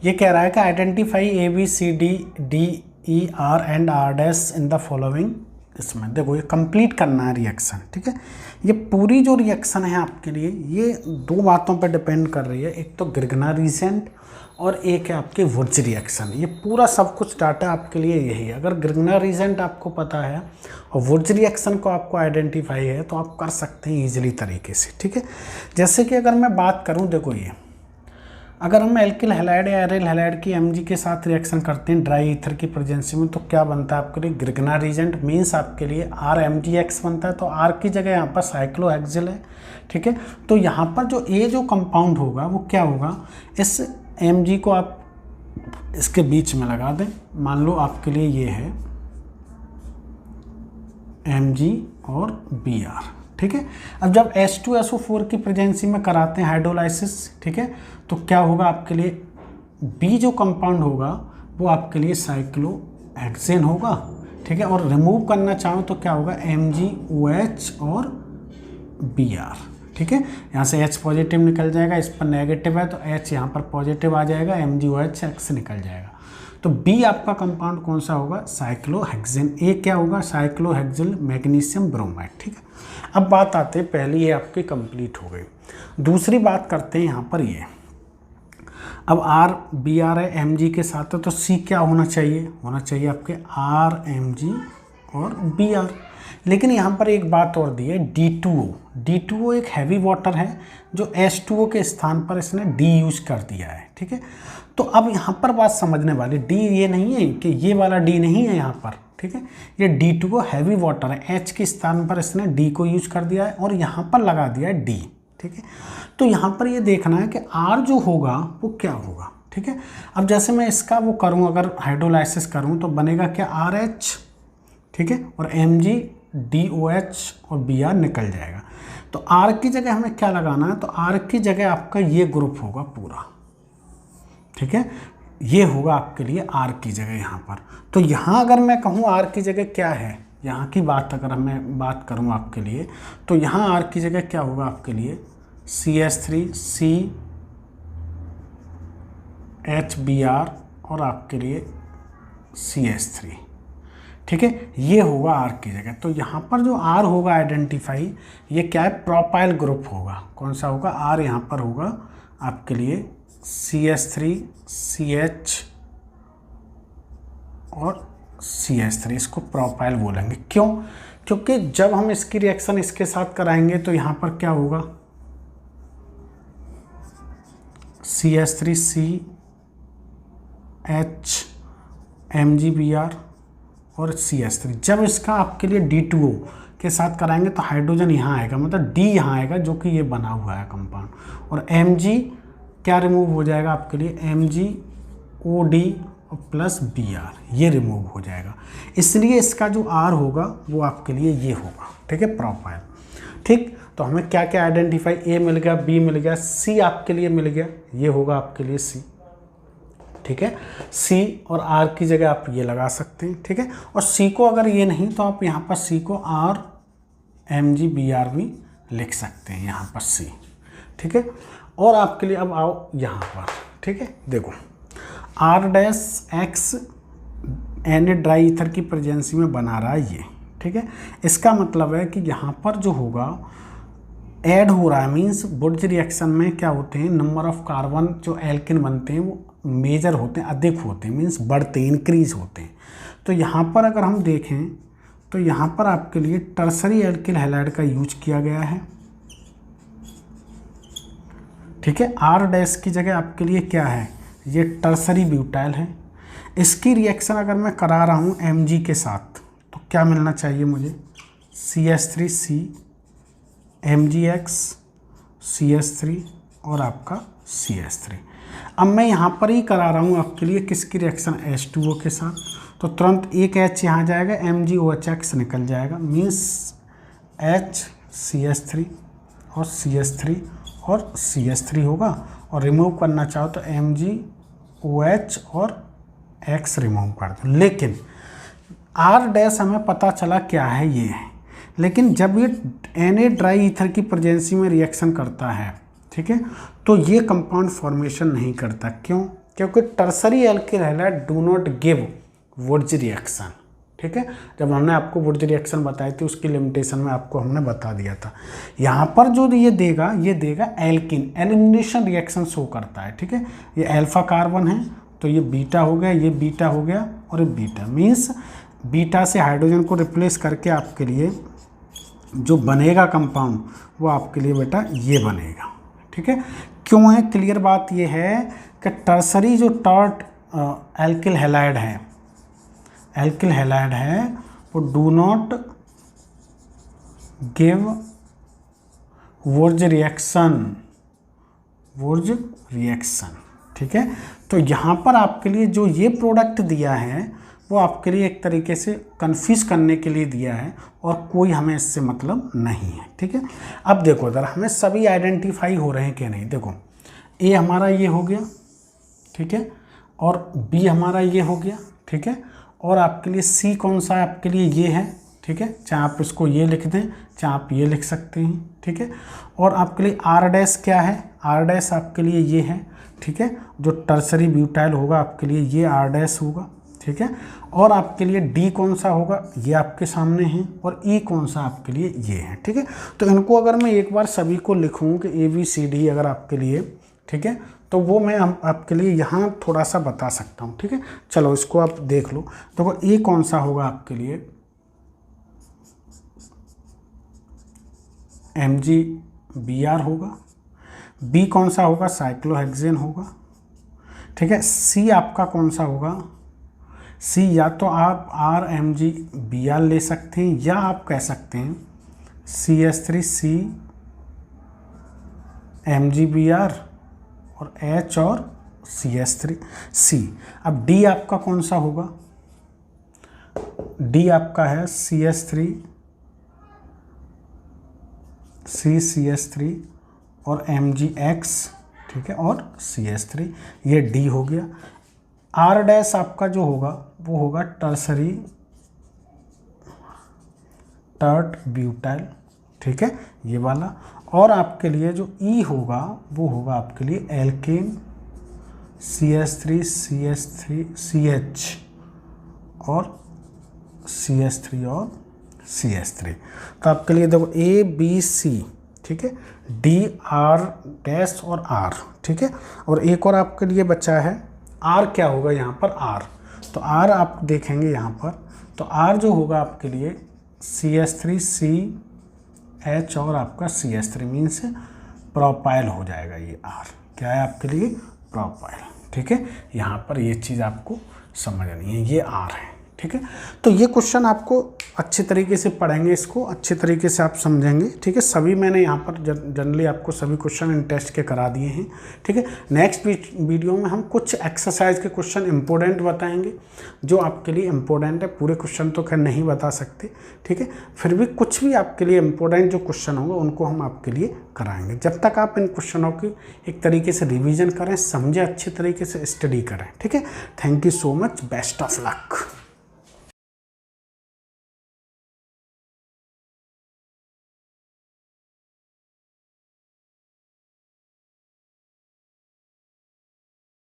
S1: ये कह रहा है कि identify ABCDDER and R dash in the following. इसमें देखो ये कंप्लीट करना है रिएक्शन, ठीक है। ये पूरी जो रिएक्शन है आपके लिए ये दो बातों पर डिपेंड कर रही है, एक तो ग्रिग्ना रीजेंट और एक है आपके वुड्स रिएक्शन। ये पूरा सब कुछ डाटा आपके लिए यही है। अगर ग्रिग्ना रीजेंट आपको पता है और वुड्स रिएक्शन को आपको आइडेंटिफाई है तो आप कर सकते हैं ईजिली तरीके से, ठीक है। जैसे कि अगर मैं बात करूं, देखो ये अगर हम एल्किल हैलाइड या एरिल हैलाइड की Mg के साथ रिएक्शन करते हैं ड्राई ईथर की प्रेजेंसी में, तो क्या बनता है आपके लिए ग्रिग्ना रीजेंट, मीन्स आपके लिए RMgX बनता है। तो R की जगह यहाँ पर साइक्लोहेक्सिल है, ठीक है। तो यहाँ पर जो जो कंपाउंड होगा वो क्या होगा, इस Mg को आप इसके बीच में लगा दें, मान लो आपके लिए ये है Mg और Br, ठीक है। अब जब H2SO4 की प्रेजेंसी में कराते हैं हाइड्रोलाइसिस, ठीक है, तो क्या होगा आपके लिए B जो कंपाउंड होगा वो आपके लिए साइक्लोहेक्सेन होगा, ठीक है। और रिमूव करना चाहो तो क्या होगा MgOH और Br, ठीक है। यहाँ से H पॉजिटिव निकल जाएगा, इस पर नेगेटिव है तो H यहाँ पर पॉजिटिव आ जाएगा, MgOH X निकल जाएगा। तो B आपका कंपाउंड कौन सा होगा, साइक्लोहेक्सेन। A क्या होगा, साइक्लोहेक्सिल मैग्नीशियम ब्रोमाइड, ठीक है। अब बात आते हैं, पहली ये आपकी कंप्लीट हो गई। दूसरी बात करते हैं यहाँ पर ये, अब RBr है Mg के साथ है तो C क्या होना चाहिए, आपके RMg और Br। लेकिन यहाँ पर एक बात और दी है D2O एक हैवी वाटर है जो H2O के स्थान पर इसने D यूज कर दिया है, ठीक है। तो अब यहाँ पर बात समझने वाली, D ये नहीं है कि ये वाला D नहीं है यहाँ पर, ठीक है। ये D2O हैवी वाटर है, H के स्थान पर इसने D को यूज कर दिया है और यहाँ पर लगा दिया है D, ठीक है। तो यहाँ पर ये देखना है कि R जो होगा वो क्या होगा, ठीक है। अब जैसे मैं इसका वो करूँ, अगर हाइड्रोलाइसिस करूँ तो बनेगा क्या RH, ठीक है, और MgDOH और Br निकल जाएगा। तो R की जगह हमें क्या लगाना है, तो R की जगह आपका ये ग्रुप होगा पूरा, ठीक है। ये होगा आपके लिए R की जगह यहाँ पर। तो यहाँ अगर मैं कहूँ R की जगह क्या है, यहाँ की बात अगर मैं बात करूँ आपके लिए, तो यहाँ R की जगह क्या होगा आपके लिए CH3CHBr और आपके लिए CH3, ठीक है। ये होगा R की जगह। तो यहाँ पर जो R होगा आइडेंटिफाई, ये क्या है, प्रोपाइल ग्रुप होगा। कौन सा होगा, R यहाँ पर होगा आपके लिए CH3CH और CH3, इसको प्रोपाइल बोलेंगे। क्यों, क्योंकि जब हम इसकी रिएक्शन इसके साथ कराएंगे तो यहाँ पर क्या होगा CH3CH MgBr और CH3। जब इसका आपके लिए D2O के साथ कराएंगे तो हाइड्रोजन यहाँ आएगा, मतलब D यहाँ आएगा जो कि ये बना हुआ है कंपाउंड, और Mg क्या रिमूव हो जाएगा आपके लिए MgOD और प्लस Br, ये रिमूव हो जाएगा। इसलिए इसका जो R होगा वो आपके लिए ये होगा, ठीक है, प्रोपाइल, ठीक। तो हमें क्या क्या आइडेंटिफाई, A मिल गया, B मिल गया, C आपके लिए मिल गया, ये होगा आपके लिए C, ठीक है। C और R की जगह आप ये लगा सकते हैं, ठीक है। और C को अगर ये नहीं तो आप यहाँ पर C को RMgBr भी लिख सकते हैं, यहाँ पर C, ठीक है। और आपके लिए अब आओ यहाँ पर, ठीक है। देखो R-X Na ड्राई ईथर की प्रेजेंसी में बना रहा है ये, ठीक है। इसका मतलब है कि यहाँ पर जो होगा ऐड हो रहा है, मीन्स वुड्स रिएक्शन में क्या होते हैं, नंबर ऑफ कार्बन जो एल्किन बनते हैं वो मेजर होते हैं, अधिक होते हैं, मीन्स बढ़ते हैं, इंक्रीज होते हैं। तो यहाँ पर अगर हम देखें तो यहाँ पर आपके लिए टर्सरी एल्किल हैलाइड का यूज किया गया है, ठीक है। R- की जगह आपके लिए क्या है, ये टर्सरी ब्यूटाइल है। इसकी रिएक्शन अगर मैं करा रहा हूँ Mg के साथ तो क्या मिलना चाहिए मुझे, CH3C MgX CH3 और आपका CH3। अब मैं यहाँ पर ही करा रहा हूँ आपके लिए किसकी रिएक्शन, H2O के साथ, तो तुरंत एक H यहाँ जाएगा, MgOHX निकल जाएगा, मीन्स HCH3 और CH3 और CH3 होगा, और रिमूव करना चाहो तो MgOH और X रिमूव कर दो। लेकिन R' हमें पता चला क्या है, ये है। लेकिन जब ये Na ड्राई ईथर की प्रेजेंसी में रिएक्शन करता है, ठीक है, तो ये कंपाउंड फॉर्मेशन नहीं करता। क्यों? क्योंकि tertiary alkyl halide do not give Wurtz reaction, ठीक है। जब हमने आपको वुड्स रिएक्शन बताई थी उसकी लिमिटेशन में आपको हमने बता दिया था। यहाँ पर जो ये देगा एल्किन, एलिमिनेशन रिएक्शन शो करता है, ठीक है। ये अल्फा कार्बन है तो ये बीटा हो गया, ये बीटा हो गया, और ये बीटा मीन्स बीटा से हाइड्रोजन को रिप्लेस करके आपके लिए जो बनेगा कंपाउंड वो आपके लिए बेटा ये बनेगा, ठीक है। क्यों है? क्लियर बात ये है कि टर्सरी जो टर्ट एल्किल हैलाइड है वो do not give Wurtz reaction, ठीक है। तो यहाँ पर आपके लिए जो ये प्रोडक्ट दिया है वो आपके लिए एक तरीके से कंफ्यूज करने के लिए दिया है, और कोई हमें इससे मतलब नहीं है, ठीक है। अब देखो इधर हमें सभी आइडेंटिफाई हो रहे हैं कि नहीं। देखो ए हमारा ये हो गया, ठीक है, और बी हमारा ये हो गया, ठीक है, और आपके लिए सी कौन सा है? आपके लिए ये है, ठीक है। चाहे आप इसको ये लिख दें, चाहे आप ये लिख सकते हैं, ठीक है। और आपके लिए R' क्या है? R' आपके लिए ये है, ठीक है। जो टर्सरी ब्यूटाइल होगा आपके लिए ये R' होगा, ठीक है। और आपके लिए डी कौन सा होगा? ये आपके सामने है, और ई कौन सा आपके लिए ये है, ठीक है। तो इनको अगर मैं एक बार सभी को लिखूं कि ABCD अगर आपके लिए, ठीक है, तो वो मैं आपके लिए यहाँ थोड़ा सा बता सकता हूँ, ठीक है। चलो इसको आप देख लो। देखो ए कौन सा होगा आपके लिए? MgBr होगा। बी कौन सा होगा? साइक्लोहेक्सेन होगा, ठीक है। सी आपका कौन सा होगा? सी या तो आप RMgBr ले सकते हैं, या आप कह सकते हैं CH3 CMgBr और H और CH3 C। अब D आपका कौन सा होगा? D आपका है CH3 CH3 और MgX, ठीक है, और CH3, ये D हो गया। R' आपका जो होगा वो होगा टर्सरी टर्ट ब्यूटाइल, ठीक है, ये वाला। और आपके लिए जो E होगा वो होगा आपके लिए एल्केन CH3 CH और CH3 और CH3। तो आपके लिए देखो ABC, ठीक है, D R' और R, ठीक है। और एक और आपके लिए बचा है R, क्या होगा यहाँ पर? R। तो R आप देखेंगे यहाँ पर, तो R जो होगा आपके लिए CH3 CH और आपका CH3 मीन्स प्रोपाइल हो जाएगा। ये R क्या है आपके लिए? प्रोपाइल, ठीक है। यहाँ पर ये चीज़ आपको समझनी है, ये R है, ठीक है। तो ये क्वेश्चन आपको अच्छे तरीके से पढ़ेंगे, इसको अच्छे तरीके से आप समझेंगे, ठीक है। सभी मैंने यहाँ पर जनरली आपको सभी क्वेश्चन इन टेस्ट के करा दिए हैं, ठीक है। नेक्स्ट वीडियो में हम कुछ एक्सरसाइज के क्वेश्चन इंपॉर्टेंट बताएंगे जो आपके लिए इंपॉर्टेंट है। पूरे क्वेश्चन तो खैर नहीं बता सकते, ठीक है, फिर भी कुछ भी आपके लिए इंपॉर्टेंट जो क्वेश्चन होंगे उनको हम आपके लिए कराएंगे। जब तक आप इन क्वेश्चनों की एक तरीके से रिविजन करें, समझें, अच्छे तरीके से स्टडी करें, ठीक है। Thank you so much, best of luck.